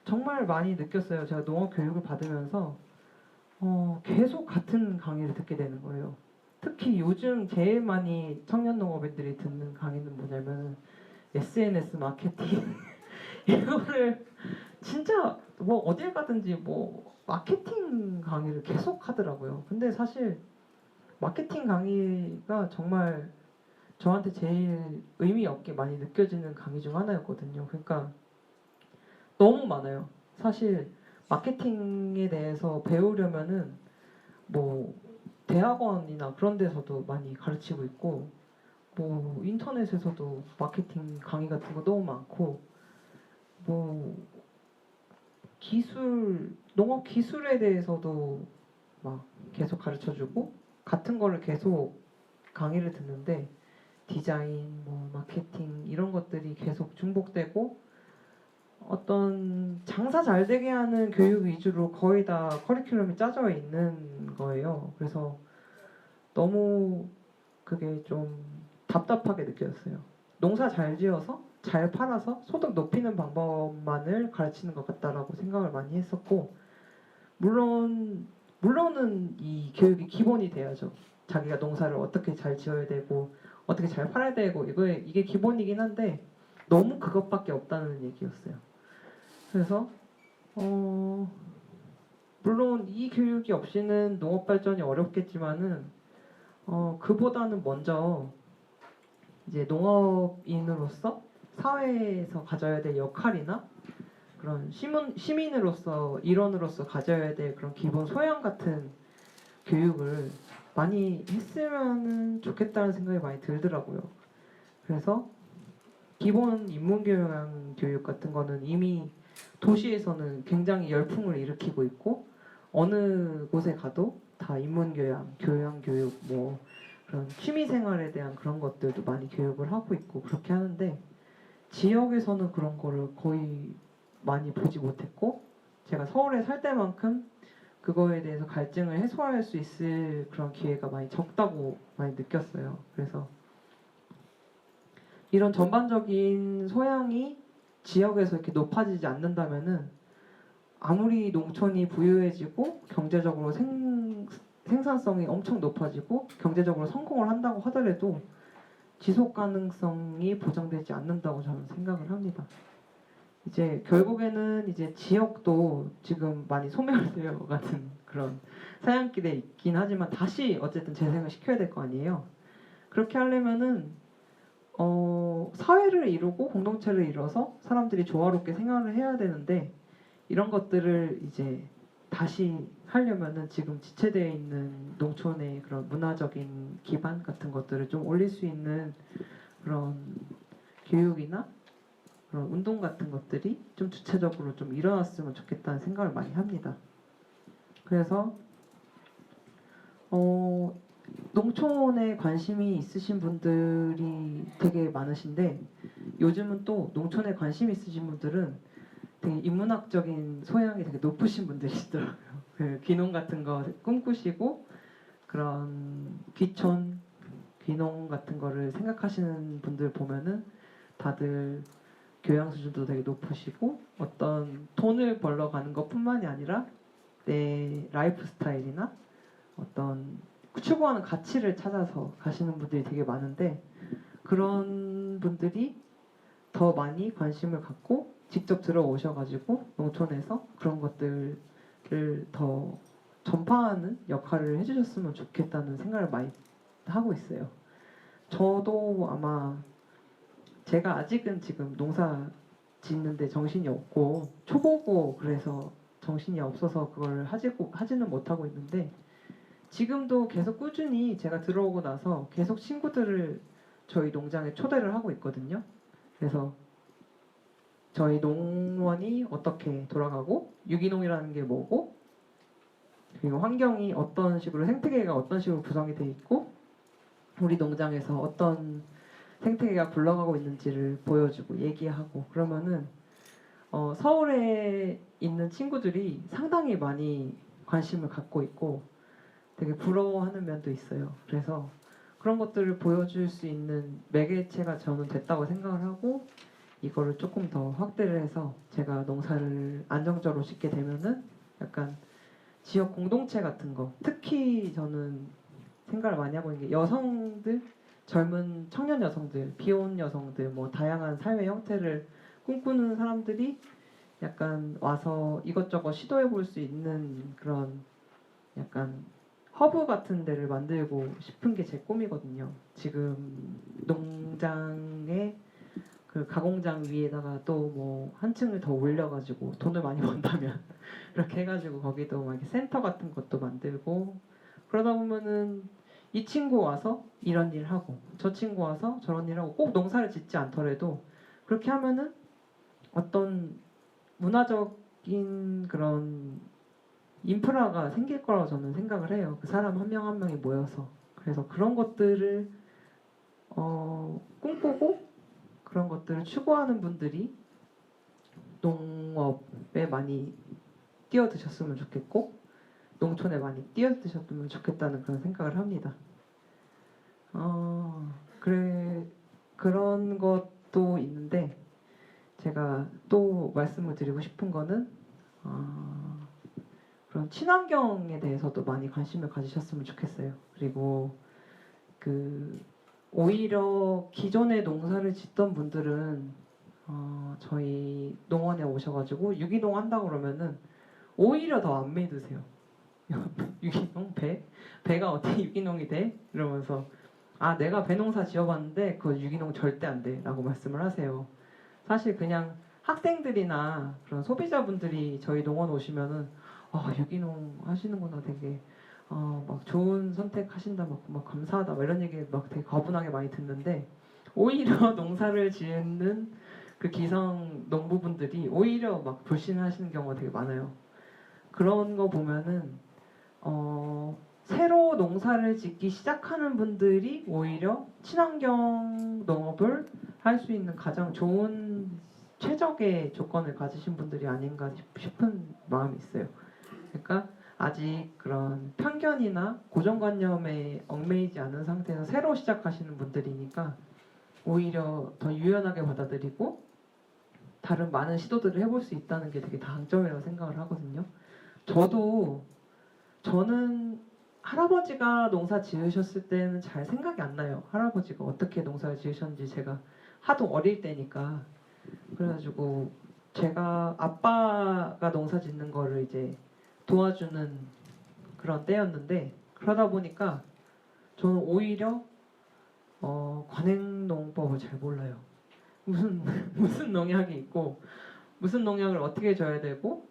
Speaker 1: 정말 많이 느꼈어요. 제가 농업 교육을 받으면서 계속 같은 강의를 듣게 되는 거예요. 특히 요즘 제일 많이 청년 농업인들이 듣는 강의는 뭐냐면 SNS 마케팅. 이거를 진짜 뭐 어딜 가든지 뭐 마케팅 강의를 계속 하더라고요. 근데 사실 마케팅 강의가 정말 저한테 제일 의미 없게 많이 느껴지는 강의 중 하나였거든요. 그러니까 너무 많아요. 사실 마케팅에 대해서 배우려면은 뭐 대학원이나 그런 데서도 많이 가르치고 있고, 뭐 인터넷에서도 마케팅 강의 같은 거 너무 많고, 뭐 농업 기술에 대해서도 막 계속 가르쳐주고, 같은 거를 계속 강의를 듣는데 디자인, 뭐 마케팅 이런 것들이 계속 중복되고, 어떤 장사 잘 되게 하는 교육 위주로 거의 다 커리큘럼이 짜져 있는 거예요. 그래서 너무 그게 좀 답답하게 느껴졌어요. 농사 잘 지어서 잘 팔아서 소득 높이는 방법만을 가르치는 것 같다라고 생각을 많이 했었고, 물론은 이 교육이 기본이 돼야죠. 자기가 농사를 어떻게 잘 지어야 되고 어떻게 잘 팔아야 되고 이게 기본이긴 한데, 너무 그것밖에 없다는 얘기였어요. 그래서 물론 이 교육이 없이는 농업 발전이 어렵겠지만은 그보다는 먼저 이제 농업인으로서 사회에서 가져야 될 역할이나 그런 시민으로서 일원으로서 가져야 될 그런 기본 소양 같은 교육을 많이 했으면 좋겠다는 생각이 많이 들더라고요. 그래서 기본 인문교양 교육 같은 거는 이미 도시에서는 굉장히 열풍을 일으키고 있고 어느 곳에 가도 다 인문교양, 교양교육 뭐 그런 취미생활에 대한 그런 것들도 많이 교육을 하고 있고 그렇게 하는데 지역에서는 그런 거를 거의 많이 보지 못했고 제가 서울에 살 때만큼 그거에 대해서 갈증을 해소할 수 있을 그런 기회가 많이 적다고 많이 느꼈어요. 그래서 이런 전반적인 소양이 지역에서 이렇게 높아지지 않는다면은 아무리 농촌이 부유해지고 경제적으로 생산성이 엄청 높아지고 경제적으로 성공을 한다고 하더라도 지속 가능성이 보장되지 않는다고 저는 생각을 합니다. 이제 결국에는 이제 지역도 지금 많이 소멸되어 가는 그런 사양길에 있긴 하지만 다시 어쨌든 재생을 시켜야 될 거 아니에요. 그렇게 하려면은 사회를 이루고 공동체를 이뤄서 사람들이 조화롭게 생활을 해야 되는데 이런 것들을 이제 다시 하려면은 지금 지체되어 있는 농촌의 그런 문화적인 기반 같은 것들을 좀 올릴 수 있는 그런 교육이나 그런 운동 같은 것들이 좀 주체적으로 좀 일어났으면 좋겠다는 생각을 많이 합니다. 그래서 농촌에 관심이 있으신 분들이 되게 많으신데 요즘은 또 농촌에 관심 있으신 분들은 되게 인문학적인 소양이 되게 높으신 분들이시더라고요. 그 귀농 같은 거 꿈꾸시고 그런 귀촌, 귀농 같은 거를 생각하시는 분들 보면은 다들 교양 수준도 되게 높으시고 어떤 돈을 벌러 가는 것뿐만이 아니라 내 라이프 스타일이나 어떤 추구하는 가치를 찾아서 가시는 분들이 되게 많은데 그런 분들이 더 많이 관심을 갖고 직접 들어오셔가지고 농촌에서 그런 것들을 더 전파하는 역할을 해주셨으면 좋겠다는 생각을 많이 하고 있어요. 저도 아마 제가 아직은 지금 농사 짓는데 정신이 없고 초보고 그래서 정신이 없어서 그걸 하지는 못하고 있는데 지금도 계속 꾸준히 제가 들어오고 나서 계속 친구들을 저희 농장에 초대를 하고 있거든요. 그래서 저희 농원이 어떻게 돌아가고 유기농이라는 게 뭐고 그리고 환경이 어떤 식으로 생태계가 어떤 식으로 구성이 돼 있고 우리 농장에서 어떤 생태계가 굴러가고 있는지를 보여주고 얘기하고 그러면은 서울에 있는 친구들이 상당히 많이 관심을 갖고 있고 되게 부러워하는 면도 있어요. 그래서 그런 것들을 보여줄 수 있는 매개체가 저는 됐다고 생각을 하고 이거를 조금 더 확대를 해서 제가 농사를 안정적으로 짓게 되면은 약간 지역 공동체 같은 거 특히 저는 생각을 많이 하고 있는 게 여성들 젊은 청년 여성들 비혼 여성들 뭐 다양한 삶의 형태를 꿈꾸는 사람들이 약간 와서 이것저것 시도해 볼 수 있는 그런 약간 허브 같은 데를 만들고 싶은 게 제 꿈이거든요. 지금 농장에 그 가공장 위에다가 또 뭐 한 층을 더 올려가지고 돈을 많이 번다면 이렇게 해가지고 거기도 막 이렇게 센터 같은 것도 만들고 그러다 보면은 이 친구 와서 이런 일 하고 저 친구 와서 저런 일 하고 꼭 농사를 짓지 않더라도 그렇게 하면은 어떤 문화적인 그런 인프라가 생길 거라고 저는 생각을 해요. 그 사람 한 명 한 명이 모여서 그래서 그런 것들을 꿈꾸고 그런 것들을 추구하는 분들이 농업에 많이 뛰어드셨으면 좋겠고 농촌에 많이 뛰어드셨으면 좋겠다는 그런 생각을 합니다. 그래 그런 것도 있는데 제가 또 말씀을 드리고 싶은 거는 그런 친환경에 대해서도 많이 관심을 가지셨으면 좋겠어요. 그리고 그 오히려 기존에 농사를 짓던 분들은 저희 농원에 오셔가지고 유기농 한다 그러면은 오히려 더 안 믿으세요. 유기농 배? 배가 어떻게 유기농이 돼? 이러면서 내가 배농사 지어봤는데 그거 유기농 절대 안 돼 라고 말씀을 하세요. 사실 그냥 학생들이나 그런 소비자분들이 저희 농원 오시면은 유기농 하시는구나 되게 막 좋은 선택하신다 막 감사하다 막 이런 얘기 막 되게 과분하게 많이 듣는데 오히려 농사를 짓는 그 기성 농부분들이 오히려 막 불신하시는 경우가 되게 많아요. 그런 거 보면은 새로 농사를 짓기 시작하는 분들이 오히려 친환경 농업을 할 수 있는 가장 좋은 최적의 조건을 가지신 분들이 아닌가 싶은 마음이 있어요. 그러니까 아직 그런 편견이나 고정관념에 얽매이지 않은 상태에서 새로 시작하시는 분들이니까 오히려 더 유연하게 받아들이고 다른 많은 시도들을 해볼 수 있다는 게 되게 장점이라고 생각을 하거든요. 저는 할아버지가 농사 지으셨을 때는 잘 생각이 안 나요. 할아버지가 어떻게 농사를 지으셨는지 제가 하도 어릴 때니까. 그래가지고 제가 아빠가 농사 짓는 거를 이제 도와주는 그런 때였는데, 그러다 보니까 저는 오히려 관행농법을 잘 몰라요. 무슨 무슨 농약이 있고 무슨 농약을 어떻게 줘야 되고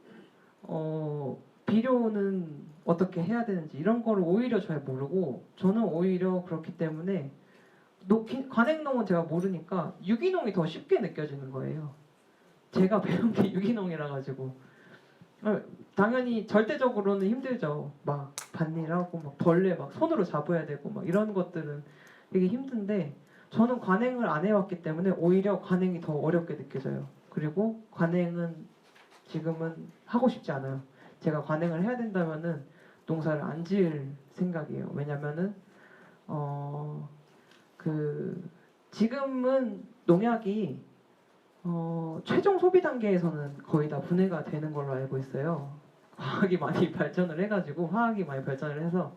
Speaker 1: 비료는 어떻게 해야 되는지 이런 거를 오히려 잘 모르고, 저는 오히려 그렇기 때문에 관행농은 제가 모르니까 유기농이 더 쉽게 느껴지는 거예요. 제가 배운 게 유기농이라 가지고 당연히 절대적으로는 힘들죠. 막 밭일하고 막 벌레 막 손으로 잡아야 되고 막 이런 것들은 되게 힘든데, 저는 관행을 안 해왔기 때문에 오히려 관행이 더 어렵게 느껴져요. 그리고 관행은 지금은 하고 싶지 않아요. 제가 관행을 해야 된다면은 농사를 안 지을 생각이에요. 왜냐면은 그 지금은 농약이 최종 소비 단계에서는 거의 다 분해가 되는 걸로 알고 있어요. 화학이 많이 발전을 해가지고 화학이 많이 발전을 해서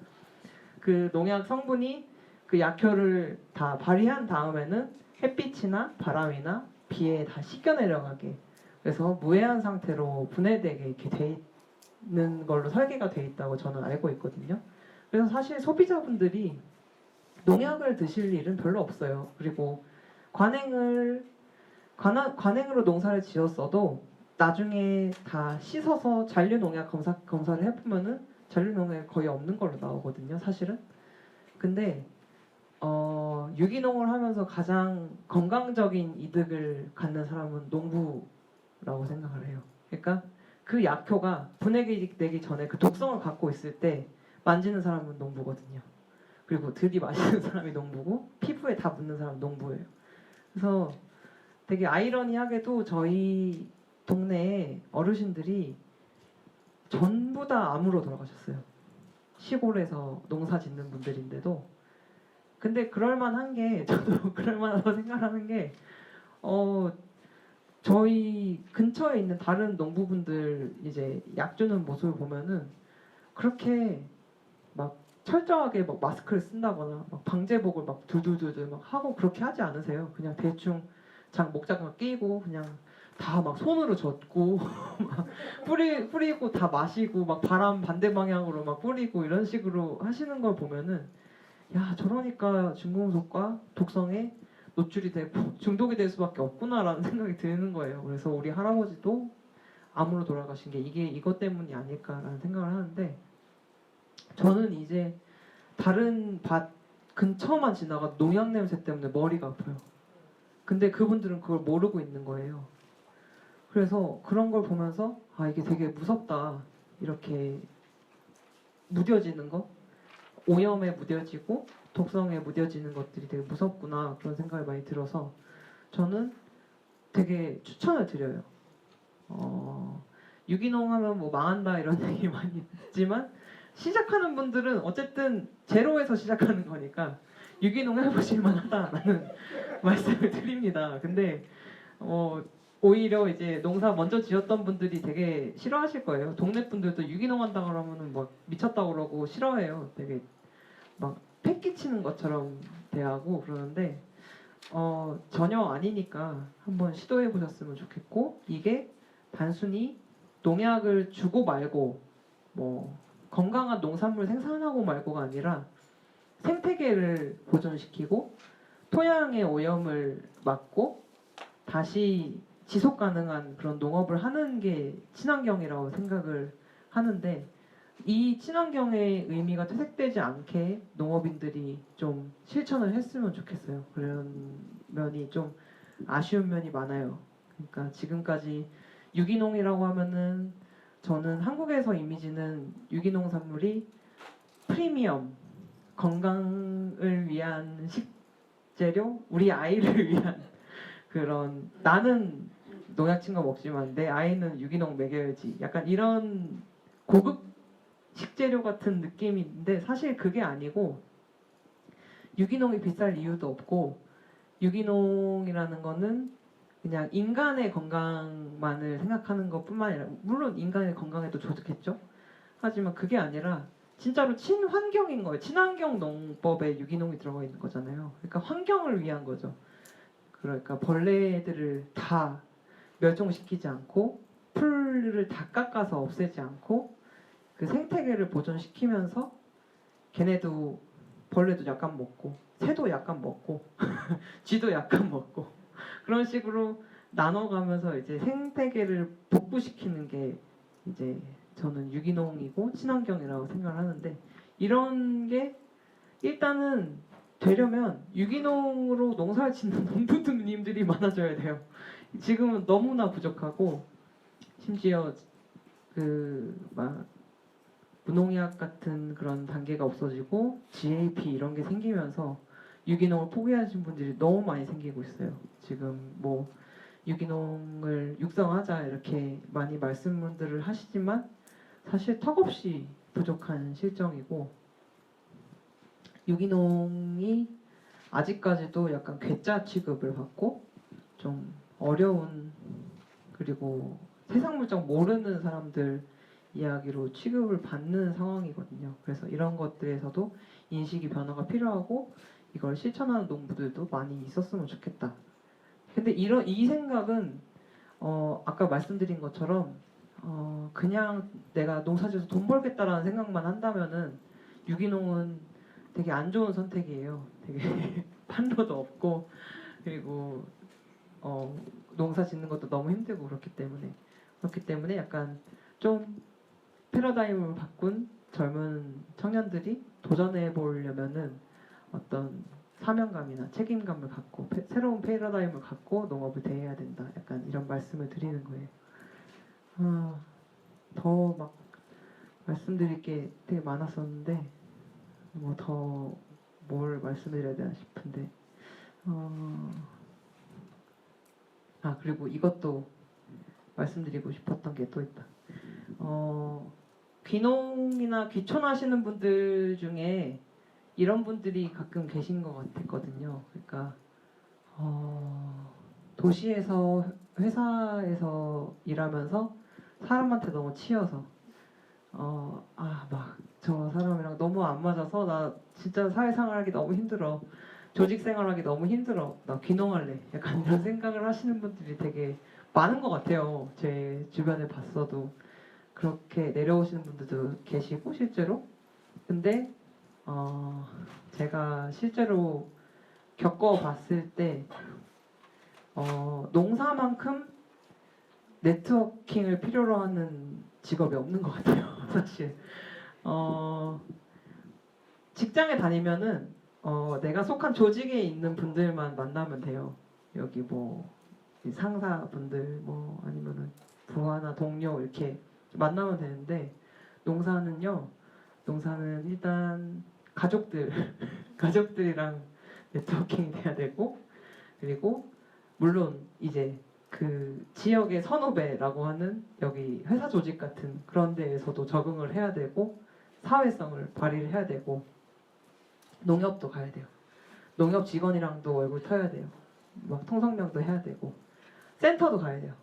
Speaker 1: 그 농약 성분이 그 약효를 다 발휘한 다음에는 햇빛이나 바람이나 비에 다 씻겨 내려가게, 그래서 무해한 상태로 분해되게 이렇게 돼 있는 걸로 설계가 돼 있다고 저는 알고 있거든요. 그래서 사실 소비자분들이 농약을 드실 일은 별로 없어요. 그리고 관행으로 농사를 지었어도 나중에 다 씻어서 잔류 농약 검사를 해보면은 잔류 농약이 거의 없는 걸로 나오거든요, 사실은. 근데 유기농을 하면서 가장 건강적인 이득을 갖는 사람은 농부라고 생각을 해요. 그러니까 그 약효가 분해되기 전에 그 독성을 갖고 있을 때 만지는 사람은 농부거든요. 그리고 들이마시는 사람이 농부고 피부에 다 묻는 사람은 농부예요. 그래서 되게 아이러니하게도 저희 동네에 어르신들이 전부 다 암으로 돌아가셨어요. 시골에서 농사 짓는 분들인데도. 근데 그럴만한 게 저도 그럴만하다고 생각하는 게 저희 근처에 있는 다른 농부분들 이제 약 주는 모습을 보면은 그렇게 막 철저하게 막 마스크를 쓴다거나 막 방제복을 막 두두두두 막 하고 그렇게 하지 않으세요. 그냥 대충 목장갑 끼고 그냥 다 막 손으로 젓고 막 뿌리고 다 마시고 막 바람 반대 방향으로 막 뿌리고 이런 식으로 하시는 걸 보면은, 야, 저러니까 중금속과 독성에 노출이 되고 중독이 될 수밖에 없구나라는 생각이 드는 거예요. 그래서 우리 할아버지도 암으로 돌아가신 게 이것 때문이 아닐까라는 생각을 하는데, 저는 이제 다른 밭 근처만 지나가 농약 냄새 때문에 머리가 아파요. 근데 그분들은 그걸 모르고 있는 거예요. 그래서 그런 걸 보면서 이게 되게 무섭다. 이렇게 무뎌지는 거, 오염에 무뎌지고 독성에 무뎌지는 것들이 되게 무섭구나, 그런 생각이 많이 들어서 저는 되게 추천을 드려요. 유기농 하면 뭐 망한다 이런 얘기 많이 듣지만 시작하는 분들은 어쨌든 제로에서 시작하는 거니까 유기농 해보실 만하다라는 말씀을 드립니다. 근데 오히려 이제 농사 먼저 지었던 분들이 되게 싫어하실 거예요. 동네 분들도 유기농 한다 그러면은 막 미쳤다 그러고 싫어해요. 되게 막 패기치는 것처럼 대하고 그러는데 전혀 아니니까 한번 시도해 보셨으면 좋겠고, 이게 단순히 농약을 주고 말고 뭐 건강한 농산물 생산하고 말고가 아니라 생태계를 보존시키고 토양의 오염을 막고 다시 지속 가능한 그런 농업을 하는 게 친환경이라고 생각을 하는데, 이 친환경의 의미가 퇴색되지 않게 농업인들이 좀 실천을 했으면 좋겠어요. 그런 면이 좀 아쉬운 면이 많아요. 그러니까 지금까지 유기농이라고 하면은 저는 한국에서 이미지는 유기농 산물이 프리미엄, 건강을 위한 식재료, 우리 아이를 위한 그런 나는 농약 친거 먹지만 내 아이는 유기농 먹여야지. 약간 이런 고급 식재료 같은 느낌인데 사실 그게 아니고 유기농이 비쌀 이유도 없고 유기농이라는 거는 그냥 인간의 건강만을 생각하는 것뿐만 아니라 물론 인간의 건강에도 좋겠죠. 하지만 그게 아니라 진짜로 친환경인 거예요. 친환경 농법에 유기농이 들어가 있는 거잖아요. 그러니까 환경을 위한 거죠. 그러니까 벌레들을 다 멸종시키지 않고 풀을 다 깎아서 없애지 않고 그 생태계를 보존시키면서 걔네도 벌레도 약간 먹고 새도 약간 먹고 쥐도 약간 먹고 그런 식으로 나눠가면서 이제 생태계를 복구시키는 게 이제 저는 유기농이고 친환경이라고 생각을 하는데 이런 게 일단은 되려면 유기농으로 농사를 짓는 농부님들이 많아져야 돼요. 지금은 너무나 부족하고 심지어 그 막 무농약 같은 그런 단계가 없어지고 GAP 이런 게 생기면서 유기농을 포기하신 분들이 너무 많이 생기고 있어요. 지금 뭐 유기농을 육성하자 이렇게 많이 말씀들을 하시지만 사실 턱없이 부족한 실정이고 유기농이 아직까지도 약간 괴짜 취급을 받고 좀 어려운 그리고 세상 물정 모르는 사람들 이야기로 취급을 받는 상황이거든요. 그래서 이런 것들에서도 인식이 변화가 필요하고 이걸 실천하는 농부들도 많이 있었으면 좋겠다. 근데 이 생각은 아까 말씀드린 것처럼 그냥 내가 농사지어서 돈 벌겠다라는 생각만 한다면은 유기농은 되게 안 좋은 선택이에요. 되게 판로도 없고 그리고 농사 짓는 것도 너무 힘들고 그렇기 때문에 약간 좀 패러다임을 바꾼 젊은 청년들이 도전해 보려면은 어떤 사명감이나 책임감을 갖고 새로운 패러다임을 갖고 농업을 대해야 된다. 약간 이런 말씀을 드리는 거예요. 더 막 말씀드릴 게 되게 많았었는데 뭐 더 뭘 말씀드려야 되나 싶은데 그리고 이것도 말씀드리고 싶었던 게 또 있다. 귀농이나 귀촌하시는 분들 중에 이런 분들이 가끔 계신 것 같았거든요. 그러니까 도시에서 회사에서 일하면서 사람한테 너무 치여서 막 저 사람이랑 너무 안 맞아서 나 진짜 사회생활하기 너무 힘들어. 조직생활하기 너무 힘들어. 나 귀농할래. 약간 이런 생각을 하시는 분들이 되게 많은 것 같아요. 제 주변에 봤어도 그렇게 내려오시는 분들도 계시고 실제로. 근데 제가 실제로 겪어봤을 때 농사만큼 네트워킹을 필요로 하는 직업이 없는 것 같아요. 사실 직장에 다니면은 내가 속한 조직에 있는 분들만 만나면 돼요. 여기 뭐 상사분들 뭐 아니면은 부하나 동료 이렇게 만나면 되는데 농사는 일단 가족들이랑 네트워킹이 돼야 되고 그리고 물론 이제 그 지역의 선후배라고 하는 여기 회사 조직 같은 그런 데에서도 적응을 해야 되고 사회성을 발휘를 해야 되고 농협도 가야 돼요. 농협 직원이랑도 얼굴 터야 돼요. 막 통성명도 해야 되고 센터도 가야 돼요.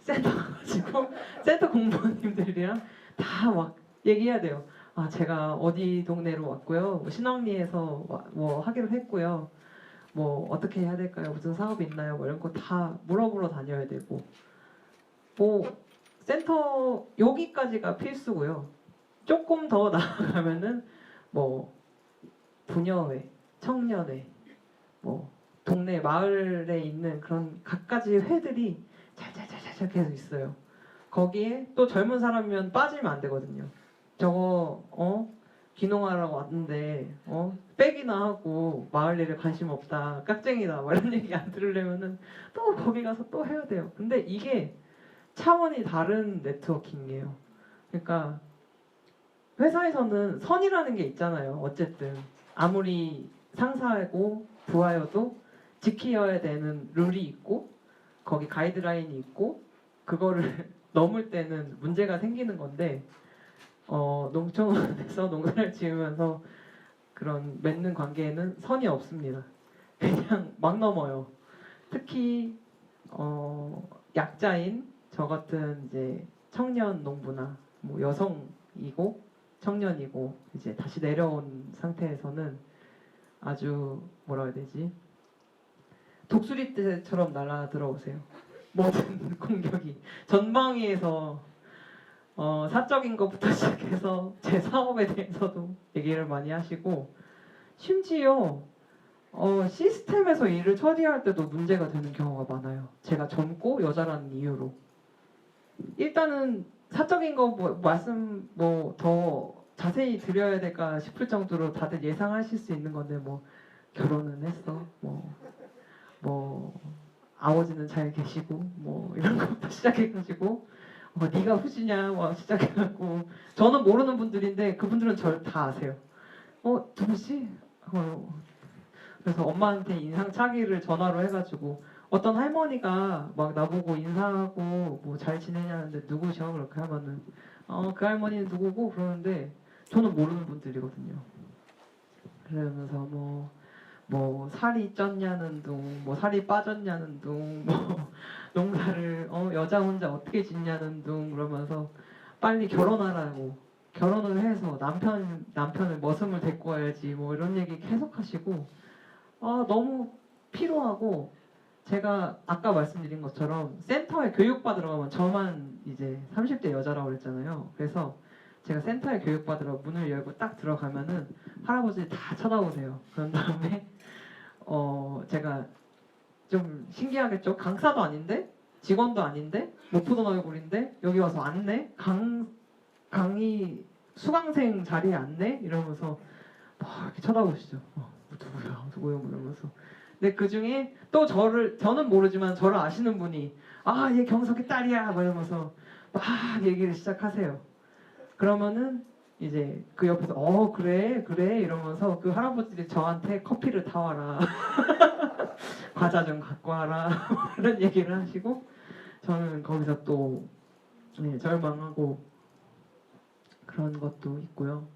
Speaker 1: 센터 가가지고 센터 공무원님들이랑 다 막 얘기해야 돼요. 제가 어디 동네로 왔고요. 뭐 신왕리에서 뭐 하기로 했고요. 뭐 어떻게 해야 될까요? 무슨 사업이 있나요? 뭐 이런 거 다 물어보러 다녀야 되고 뭐 센터 여기까지가 필수고요. 조금 더 나아가면은 뭐 부녀회, 청년회, 뭐 동네 마을에 있는 그런 갖가지 회들이 잘 계속 있어요. 거기에 또 젊은 사람이면 빠지면 안 되거든요. 저거 귀농하러 왔는데 백이나 하고 마을 일에 관심 없다, 깍쟁이다, 뭐 이런 얘기 안 들으려면은 또 거기 가서 또 해야 돼요. 근데 이게 차원이 다른 네트워킹이에요. 그러니까 회사에서는 선이라는 게 있잖아요. 어쨌든 아무리 상사고 부하여도 지켜야 되는 룰이 있고 거기 가이드라인이 있고 그거를 넘을 때는 문제가 생기는 건데 농촌에서 농사를 지으면서 그런 맺는 관계에는 선이 없습니다. 그냥 막 넘어요. 특히 약자인 저 같은 이제 청년 농부나 뭐 여성이고 청년이고 이제 다시 내려온 상태에서는 아주 뭐라 해야 되지? 독수리 떼처럼 날아 들어오세요. 모든 공격이 전방위에서 사적인 것부터 시작해서 제 사업에 대해서도 얘기를 많이 하시고 심지어 시스템에서 일을 처리할 때도 문제가 되는 경우가 많아요. 제가 젊고 여자라는 이유로. 일단은 사적인 거 말씀 뭐 더 자세히 드려야 될까 싶을 정도로 다들 예상하실 수 있는 건데 뭐 결혼은 했어. 뭐 아버지는 잘 계시고 뭐 이런 것부터 시작해가지고 네가 후지냐 뭐 시작해갖고 저는 모르는 분들인데 그분들은 저를 다 아세요. 누구지? 그래서 엄마한테 인상착의를 전화로 해가지고 어떤 할머니가 막 나보고 인사하고 뭐 잘 지내냐는데 누구셔? 그렇게 하면은 그 할머니는 누구고 그러는데 저는 모르는 분들이거든요. 그러면서 뭐 살이 쪘냐는 둥, 뭐 살이 빠졌냐는 둥, 뭐 농사를 여자 혼자 어떻게 짓냐는 둥 그러면서 빨리 결혼하라고 결혼을 해서 남편을 머슴을 데리고 와야지 뭐 이런 얘기 계속 하시고 너무 피로하고 제가 아까 말씀드린 것처럼 센터에 교육받으러 가면 저만 이제 30대 여자라고 그랬잖아요. 그래서 제가 센터에 교육받으러 문을 열고 딱 들어가면은 할아버지 다 쳐다보세요. 그런 다음에 제가 좀 신기하겠죠? 강사도 아닌데 직원도 아닌데 못 보던 얼굴인데 여기 와서 앉네? 강의 수강생 자리에 앉네? 이러면서 막 이렇게 쳐다보시죠. 누구요? 이러면서. 근데 그 중에 또 저는 모르지만 저를 아시는 분이 얘 경석이 딸이야 막 이러면서 막 얘기를 시작하세요. 그러면은 이제 그 옆에서 그래 이러면서 그 할아버지들이 저한테 커피를 타와라 과자 좀 갖고 와라 이런 얘기를 하시고 저는 거기서 또 절망하고 그런 것도 있고요.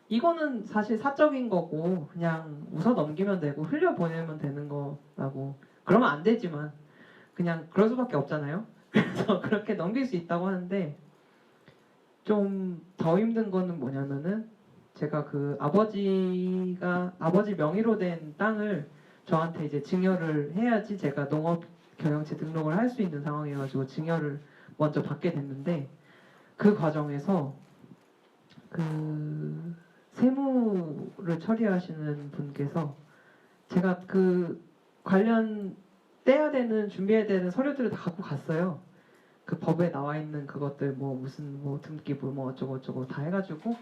Speaker 1: 이거는 사실 사적인 거고 그냥 웃어 넘기면 되고 흘려보내면 되는 거라고 그러면 안 되지만 그냥 그럴 수밖에 없잖아요. 그래서 그렇게 넘길 수 있다고 하는데 좀 더 힘든 거는 뭐냐면은 제가 그 아버지 명의로 된 땅을 저한테 이제 증여를 해야지 제가 농업 경영체 등록을 할 수 있는 상황이어가지고 증여를 먼저 받게 됐는데 그 과정에서 그 세무를 처리하시는 분께서 제가 그 관련 떼야 되는 준비해야 되는 서류들을 다 갖고 갔어요. 그 법에 나와 있는 그것들 뭐 무슨 뭐 등기부 뭐 어쩌고 다 해가지고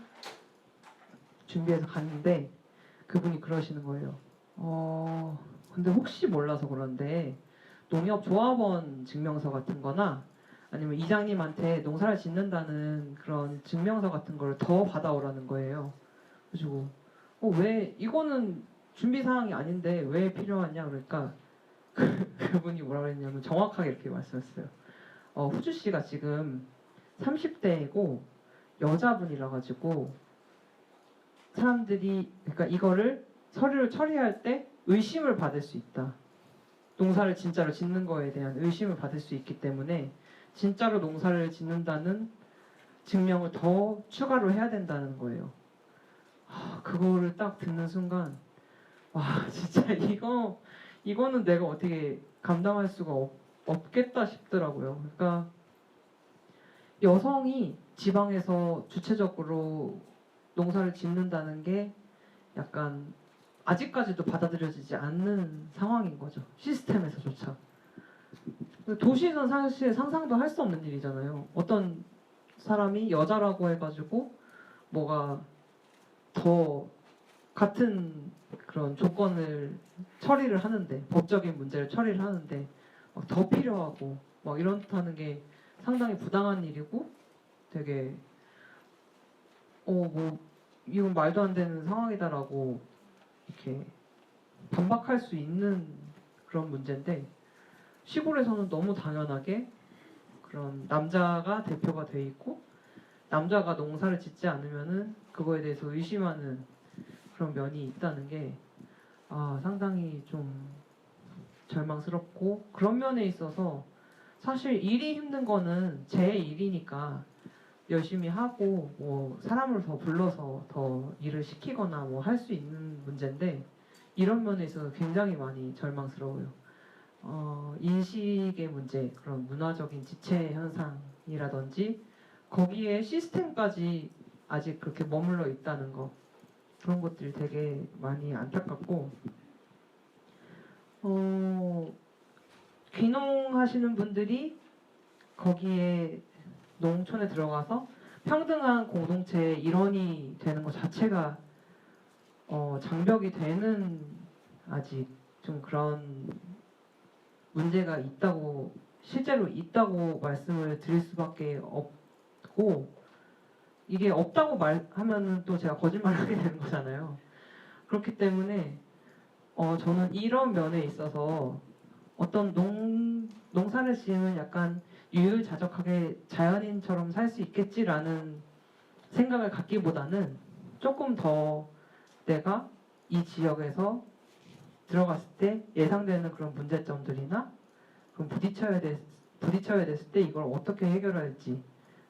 Speaker 1: 준비해서 갔는데 그분이 그러시는 거예요. 근데 혹시 몰라서 그런데 농협조합원 증명서 같은 거나 아니면 이장님한테 농사를 짓는다는 그런 증명서 같은 걸 더 받아오라는 거예요. 그래가지고 왜 이거는 준비 사항이 아닌데 왜 필요하냐 그러니까 그분이 뭐라 그랬냐면 정확하게 이렇게 말씀했어요. 후주 씨가 지금 30대이고 여자분이라 가지고 사람들이 그러니까 이거를 서류를 처리할 때 의심을 받을 수 있다. 농사를 진짜로 짓는 거에 대한 의심을 받을 수 있기 때문에 진짜로 농사를 짓는다는 증명을 더 추가로 해야 된다는 거예요. 그거를 딱 듣는 순간 와 진짜 이거는 내가 어떻게 감당할 수가 없겠다 싶더라고요. 그러니까 여성이 지방에서 주체적으로 농사를 짓는다는 게 약간 아직까지도 받아들여지지 않는 상황인 거죠. 시스템에서조차. 도시에서는 사실 상상도 할 수 없는 일이잖아요. 어떤 사람이 여자라고 해가지고 뭐가 더 같은 그런 조건을 처리를 하는데 법적인 문제를 처리를 하는데 막 더 필요하고 막 이렇다는 게 상당히 부당한 일이고 되게 뭐 이건 말도 안 되는 상황이다라고 이렇게 반박할 수 있는 그런 문제인데 시골에서는 너무 당연하게 그런 남자가 대표가 돼 있고 남자가 농사를 짓지 않으면은 그거에 대해서 의심하는 그런 면이 있다는 게 상당히 좀 절망스럽고 그런 면에 있어서 사실 일이 힘든 거는 제 일이니까 열심히 하고 뭐 사람을 더 불러서 더 일을 시키거나 뭐 할 수 있는 문제인데 이런 면에 있어서 굉장히 많이 절망스러워요. 인식의 문제, 그런 문화적인 지체 현상이라든지 거기에 시스템까지 아직 그렇게 머물러 있다는 거 그런 것들이 되게 많이 안타깝고 귀농하시는 분들이 거기에 농촌에 들어가서 평등한 공동체의 일원이 되는 것 자체가 장벽이 되는 아직 좀 그런 문제가 있다고 실제로 있다고 말씀을 드릴 수밖에 없고 이게 없다고 말하면은 또 제가 거짓말을 하게 되는 거잖아요. 그렇기 때문에 저는 이런 면에 있어서 어떤 농사를 지으면 약간 유유자적하게 자연인처럼 살 수 있겠지라는 생각을 갖기보다는 조금 더 내가 이 지역에서 들어갔을 때 예상되는 그런 문제점들이나 그럼 부딪혀야 됐을 때 이걸 어떻게 해결할지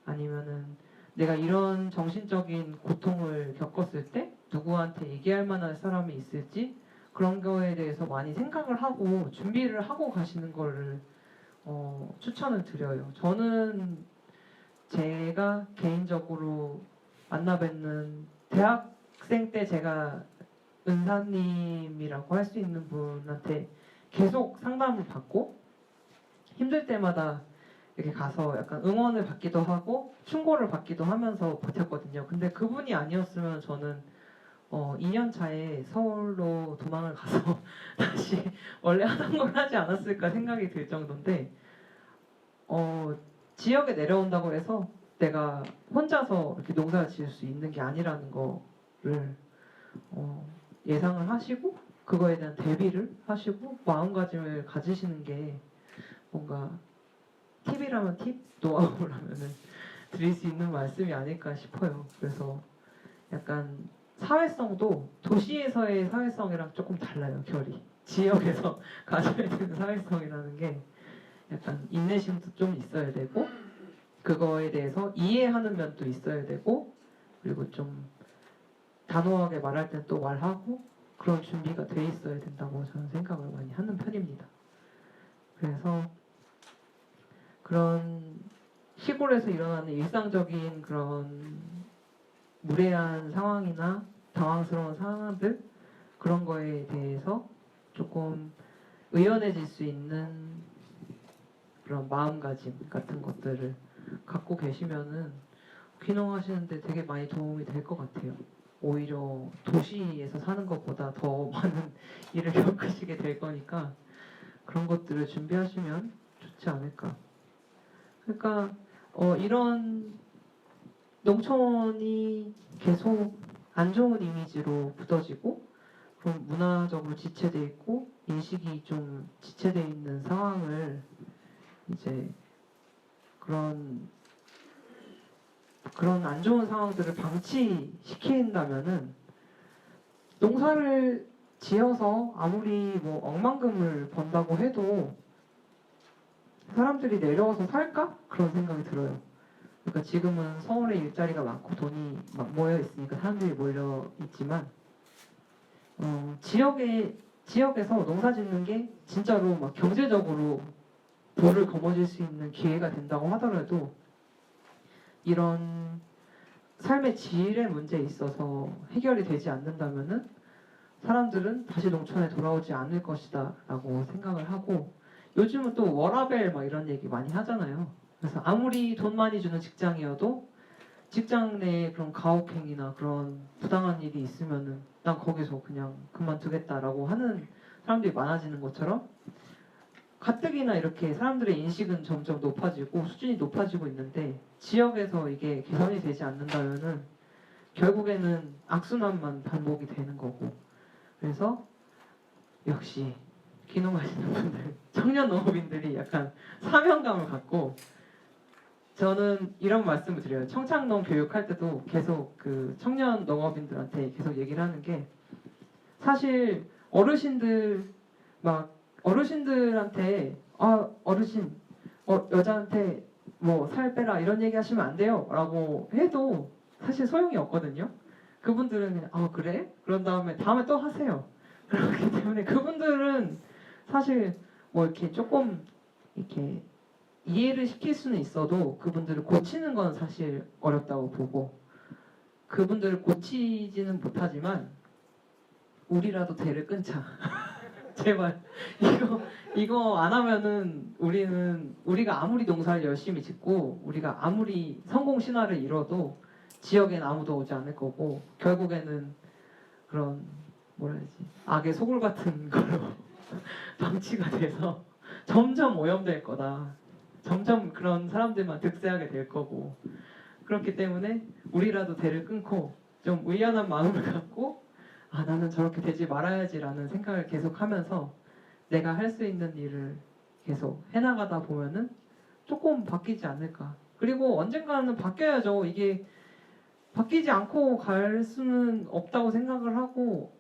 Speaker 1: 아니면은 내가 이런 정신적인 고통을 겪었을 때 누구한테 얘기할 만한 사람이 있을지 그런 거에 대해서 많이 생각을 하고 준비를 하고 가시는 거를 추천을 드려요. 저는 제가 개인적으로 만나 뵙는 대학생 때 제가 은사님이라고 할 수 있는 분한테 계속 상담을 받고 힘들 때마다 이렇게 가서 약간 응원을 받기도 하고 충고를 받기도 하면서 버텼거든요. 근데 그분이 아니었으면 저는 2년 차에 서울로 도망을 가서 다시 원래 하던 걸 하지 않았을까 생각이 들 정도인데 지역에 내려온다고 해서 내가 혼자서 이렇게 농사를 지을 수 있는 게 아니라는 거를 예상을 하시고 그거에 대한 대비를 하시고 마음가짐을 가지시는 게 뭔가 팁이라면 팁, 노하우라면은 드릴 수 있는 말씀이 아닐까 싶어요. 그래서 약간 사회성도 도시에서의 사회성이랑 조금 달라요, 결이. 지역에서 가져야 되는 사회성이라는 게 약간 인내심도 좀 있어야 되고 그거에 대해서 이해하는 면도 있어야 되고 그리고 좀 단호하게 말할 땐 또 말하고 그런 준비가 돼 있어야 된다고 저는 생각을 많이 하는 편입니다. 그래서 그런 시골에서 일어나는 일상적인 그런 무례한 상황이나 당황스러운 상황들 그런 거에 대해서 조금 의연해질 수 있는 그런 마음가짐 같은 것들을 갖고 계시면은 귀농하시는데 되게 많이 도움이 될 것 같아요. 오히려 도시에서 사는 것보다 더 많은 일을 겪으시게 될 거니까 그런 것들을 준비하시면 좋지 않을까. 그러니까 이런 농촌이 계속 안 좋은 이미지로 굳어지고 그럼 문화적으로 지체돼 있고 인식이 좀 지체돼 있는 상황을 이제 그런 안 좋은 상황들을 방치시킨다면은 농사를 지어서 아무리 뭐 억만금을 번다고 해도 사람들이 내려와서 살까? 그런 생각이 들어요. 그러니까 지금은 서울에 일자리가 많고 돈이 막 모여 있으니까 사람들이 몰려 있지만 지역에서 농사 짓는 게 진짜로 막 경제적으로 돌을 거머쥘 수 있는 기회가 된다고 하더라도 이런 삶의 질의 문제에 있어서 해결이 되지 않는다면은 사람들은 다시 농촌에 돌아오지 않을 것이다 라고 생각을 하고 요즘은 또 워라밸 막 이런 얘기 많이 하잖아요. 그래서 아무리 돈 많이 주는 직장이어도 직장 내에 그런 가혹행위나 그런 부당한 일이 있으면은 난 거기서 그냥 그만두겠다라고 하는 사람들이 많아지는 것처럼 가뜩이나 이렇게 사람들의 인식은 점점 높아지고 수준이 높아지고 있는데 지역에서 이게 개선이 되지 않는다면은 결국에는 악순환만 반복이 되는 거고 그래서 역시 귀농하시는 분들 청년 농업인들이 약간 사명감을 갖고 저는 이런 말씀을 드려요. 청창농 교육할 때도 계속 그 청년 농업인들한테 계속 얘기를 하는 게 사실 어르신들 막 어르신들한테 어르신 여자한테 뭐 살 빼라 이런 얘기 하시면 안 돼요 라고 해도 사실 소용이 없거든요. 그분들은 그냥 그래? 그런 다음에 또 하세요. 그렇기 때문에 그분들은 사실 뭐 이렇게 조금 이렇게 이해를 시킬 수는 있어도 그분들을 고치는 건 사실 어렵다고 보고 그분들을 고치지는 못하지만 우리라도 대를 끊자. 제발 이거 안 하면은 우리가 아무리 농사를 열심히 짓고 우리가 아무리 성공 신화를 이뤄도 지역엔 아무도 오지 않을 거고 결국에는 그런 뭐라 해야지 악의 소굴 같은 걸로 방치가 돼서 점점 오염될 거다. 점점 그런 사람들만 득세하게 될 거고 그렇기 때문에 우리라도 대를 끊고 좀 의연한 마음을 갖고 나는 저렇게 되지 말아야지라는 생각을 계속 하면서 내가 할 수 있는 일을 계속 해나가다 보면은 조금 바뀌지 않을까. 그리고 언젠가는 바뀌어야죠. 이게 바뀌지 않고 갈 수는 없다고 생각을 하고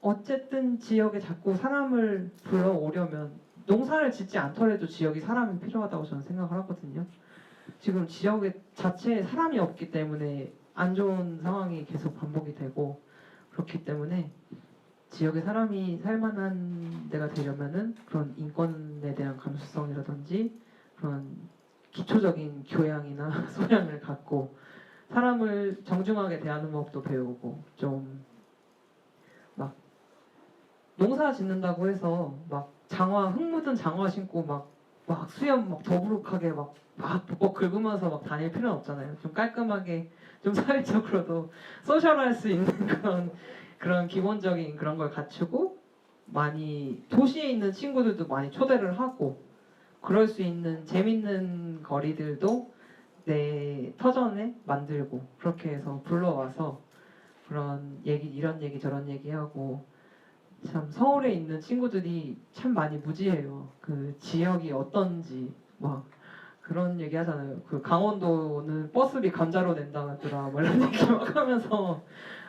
Speaker 1: 어쨌든 지역에 자꾸 사람을 불러오려면 농사를 짓지 않더라도 지역이 사람이 필요하다고 저는 생각을 하거든요. 지금 지역에 자체에 사람이 없기 때문에 안 좋은 상황이 계속 반복이 되고 그렇기 때문에 지역에 사람이 살만한 데가 되려면은 그런 인권에 대한 감수성이라든지 그런 기초적인 교양이나 소양을 갖고 사람을 정중하게 대하는 법도 배우고 좀 막 농사 짓는다고 해서 막 흙 묻은 장화 신고 막 수염 막 더부룩하게 막 벅벅 긁으면서 막 다닐 필요는 없잖아요. 좀 깔끔하게 좀 사회적으로도 소셜할 수 있는 그런 기본적인 그런 걸 갖추고 많이 도시에 있는 친구들도 많이 초대를 하고 그럴 수 있는 재밌는 거리들도 내 터전에 만들고 그렇게 해서 불러와서 그런 얘기 이런 얘기 저런 얘기하고 참 서울에 있는 친구들이 참 많이 무지해요. 그 지역이 어떤지 막 그런 얘기 하잖아요. 그 강원도는 버스비 감자로 낸다더라 뭐 이런 얘기 막 하면서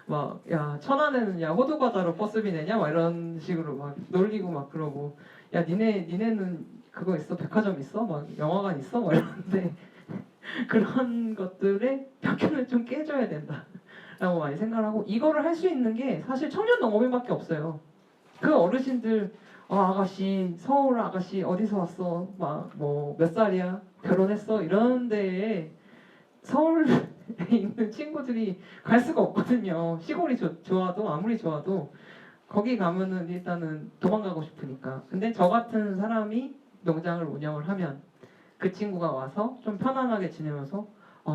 Speaker 1: 막 야 천안에는 야 호두과자로 버스비 내냐 막 이런 식으로 막 놀리고 막 그러고 야 니네는 그거 있어 백화점 있어 막 영화관 있어 막 이러는데 그런 것들의 편견을 좀 깨줘야 된다라고 많이 생각하고 이거를 할 수 있는 게 사실 청년 농업인밖에 없어요. 그 어르신들 아가씨 서울 아가씨 어디서 왔어 막 뭐 몇 살이야 결혼했어 이런 데에 서울에 있는 친구들이 갈 수가 없거든요. 시골이 좋아도 아무리 좋아도 거기 가면은 일단은 도망가고 싶으니까. 근데 저 같은 사람이 농장을 운영을 하면 그 친구가 와서 좀 편안하게 지내면서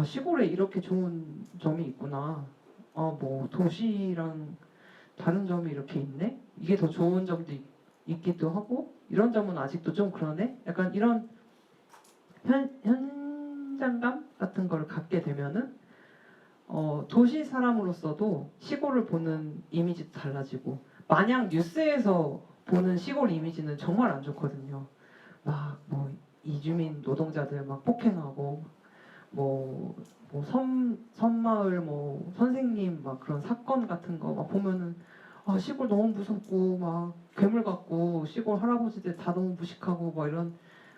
Speaker 1: 시골에 이렇게 좋은 점이 있구나. 뭐 도시랑 다른 점이 이렇게 있네. 이게 더 좋은 점도 있기도 하고 이런 점은 아직도 좀 그러네. 약간 이런 현장감 같은 걸 갖게 되면은 도시 사람으로서도 시골을 보는 이미지도 달라지고 마냥 뉴스에서 보는 시골 이미지는 정말 안 좋거든요. 막 뭐 이주민 노동자들 막 폭행하고 뭐 섬마을 뭐 선생님 막 그런 사건 같은 거 막 보면은 시골 너무 무섭고 막 괴물 같고 시골 할아버지들 다 너무 무식하고 막 이런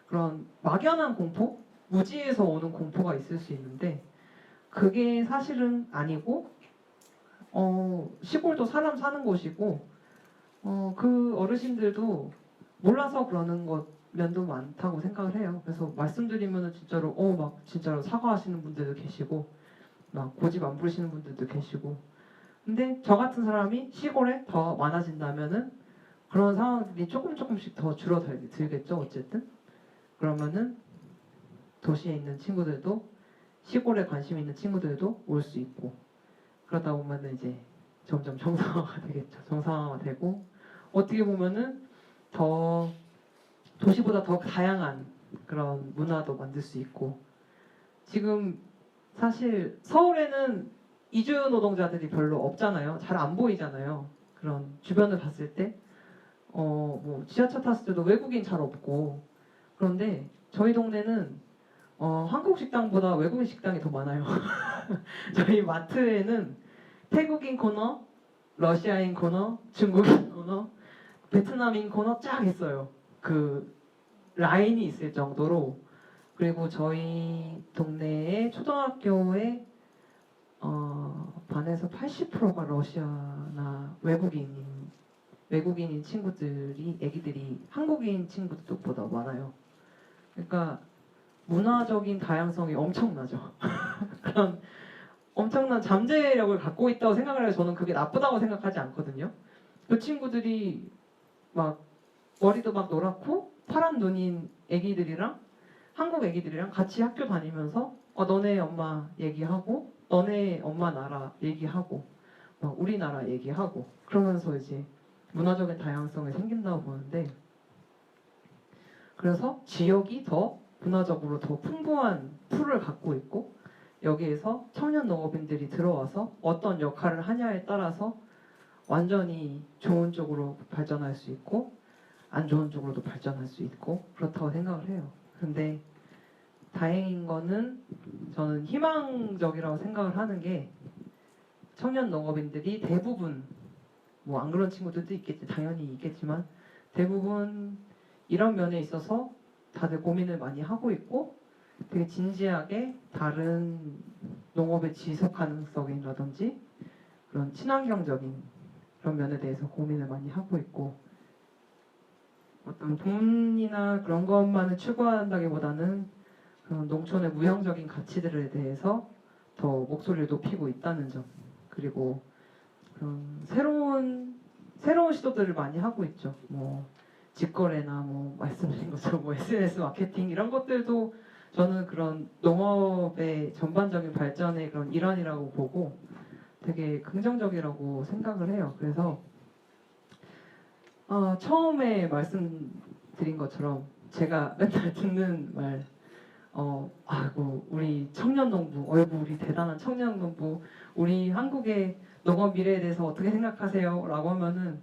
Speaker 1: 그런 막연한 공포? 무지에서 오는 공포가 있을 수 있는데 그게 사실은 아니고 시골도 사람 사는 곳이고 그 어르신들도 몰라서 그러는 것 면도 많다고 생각을 해요. 그래서 말씀드리면은 진짜로 막 진짜로 사과하시는 분들도 계시고 막 고집 안 부리시는 분들도 계시고 근데 저 같은 사람이 시골에 더 많아진다면은 그런 상황들이 조금씩 더 줄어들겠죠 어쨌든 그러면은 도시에 있는 친구들도 시골에 관심 있는 친구들도 올 수 있고 그러다 보면은 이제 점점 정상화가 되겠죠. 정상화가 되고 어떻게 보면은 더 도시보다 더 다양한 그런 문화도 만들 수 있고 지금 사실 서울에는 이주 노동자들이 별로 없잖아요. 잘 안 보이잖아요. 그런 주변을 봤을 때 뭐 지하철 탔을 때도 외국인 잘 없고 그런데 저희 동네는 한국 식당보다 외국인 식당이 더 많아요. 저희 마트에는 태국인 코너, 러시아인 코너, 중국인 코너, 베트남인 코너 쫙 있어요. 그 라인이 있을 정도로 그리고 저희 동네의 초등학교에 반에서 80%가 러시아나 외국인인 친구들이 애기들이 한국인 친구들보다 많아요. 그러니까 문화적인 다양성이 엄청나죠. 그런 엄청난 잠재력을 갖고 있다고 생각을 해요. 저는 그게 나쁘다고 생각하지 않거든요. 그 친구들이 막 머리도 막 노랗고 파란 눈인 애기들이랑 한국 애기들이랑 같이 학교 다니면서 너네 엄마 얘기하고 너네 엄마 나라 얘기하고 우리나라 얘기하고 그러면서 이제 문화적인 다양성이 생긴다고 보는데 그래서 지역이 더 문화적으로 더 풍부한 풀을 갖고 있고 여기에서 청년 농업인들이 들어와서 어떤 역할을 하냐에 따라서 완전히 좋은 쪽으로 발전할 수 있고 안 좋은 쪽으로도 발전할 수 있고 그렇다고 생각을 해요. 근데 다행인 거는 저는 희망적이라고 생각을 하는 게 청년 농업인들이 대부분 뭐 안 그런 친구들도 있겠지 당연히 있겠지만 대부분 이런 면에 있어서 다들 고민을 많이 하고 있고 되게 진지하게 다른 농업의 지속 가능성이라든지 그런 친환경적인 그런 면에 대해서 고민을 많이 하고 있고 어떤 돈이나 그런 것만을 추구한다기보다는 그런 농촌의 무형적인 가치들에 대해서 더 목소리를 높이고 있다는 점 그리고 그런 새로운 시도들을 많이 하고 있죠. 뭐 직거래나 뭐 말씀드린 것처럼 뭐 SNS 마케팅 이런 것들도 저는 그런 농업의 전반적인 발전의 그런 일환이라고 보고 되게 긍정적이라고 생각을 해요. 그래서 처음에 말씀드린 것처럼 제가 맨날 듣는 말 아이고 우리 청년농부, 어이구 우리 대단한 청년농부, 우리 한국의 농업 미래에 대해서 어떻게 생각하세요? 라고 하면은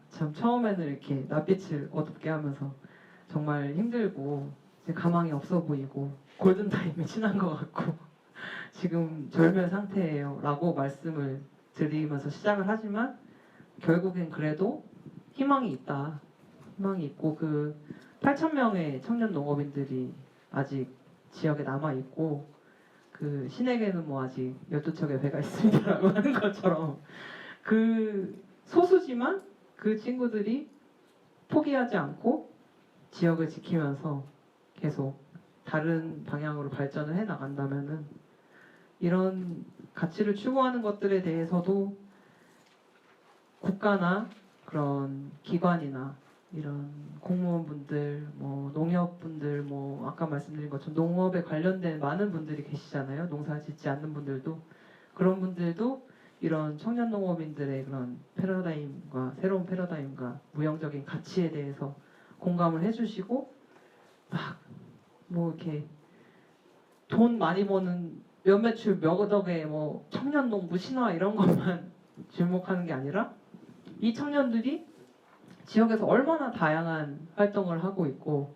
Speaker 1: 참 처음에는 이렇게 낯빛을 어둡게 하면서 정말 힘들고 이제 가망이 없어 보이고 골든타임이 지난 것 같고 지금 절묘 상태예요 라고 말씀을 드리면서 시작을 하지만 결국엔 그래도 희망이 있다. 희망이 있고 그 8,000명의 청년 농업인들이 아직 지역에 남아 있고 그 신에게는 뭐 아직 12척의 배가 있습니다라고 하는 것처럼 그 소수지만 그 친구들이 포기하지 않고 지역을 지키면서 계속 다른 방향으로 발전을 해 나간다면은 이런 가치를 추구하는 것들에 대해서도 국가나 그런 기관이나 이런 공무원분들, 뭐 농협분들, 뭐 아까 말씀드린 것처럼 농업에 관련된 많은 분들이 계시잖아요. 농사 짓지 않는 분들도 그런 분들도 이런 청년 농업인들의 그런 패러다임과 새로운 패러다임과 무형적인 가치에 대해서 공감을 해주시고 막 뭐 이렇게 돈 많이 버는 몇몇출 몇억의 뭐 청년 농부 신화 이런 것만 주목하는 게 아니라 이 청년들이 지역에서 얼마나 다양한 활동을 하고 있고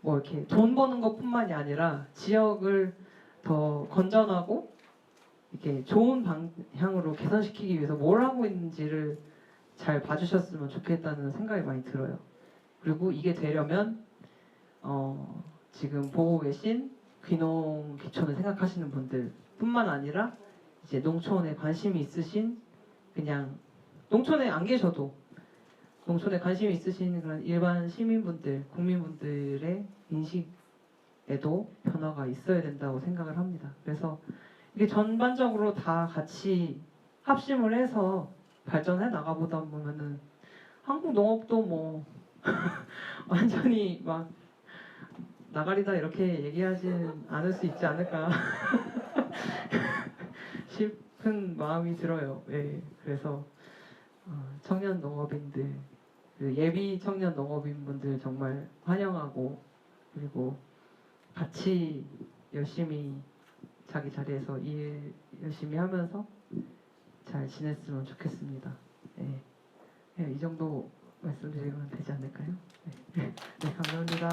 Speaker 1: 뭐 이렇게 돈 버는 것뿐만이 아니라 지역을 더 건전하고 이렇게 좋은 방향으로 개선시키기 위해서 뭘 하고 있는지를 잘 봐주셨으면 좋겠다는 생각이 많이 들어요. 그리고 이게 되려면 지금 보고 계신 귀농 귀촌을 생각하시는 분들뿐만 아니라 이제 농촌에 관심이 있으신 그냥 농촌에 안 계셔도 농촌에 관심이 있으신 그런 일반 시민분들, 국민분들의 인식에도 변화가 있어야 된다고 생각을 합니다. 그래서 이게 전반적으로 다 같이 합심을 해서 발전해 나가보다 보면은 한국 농업도 뭐 완전히 막 나가리다 이렇게 얘기하진 않을 수 있지 않을까 싶은 마음이 들어요. 예, 그래서 청년 농업인들, 그 예비 청년 농업인분들 정말 환영하고, 그리고 같이 열심히 자기 자리에서 일 열심히 하면서 잘 지냈으면 좋겠습니다. 예, 예, 이 정도 말씀드리면 되지 않을까요? 네, 네 감사합니다.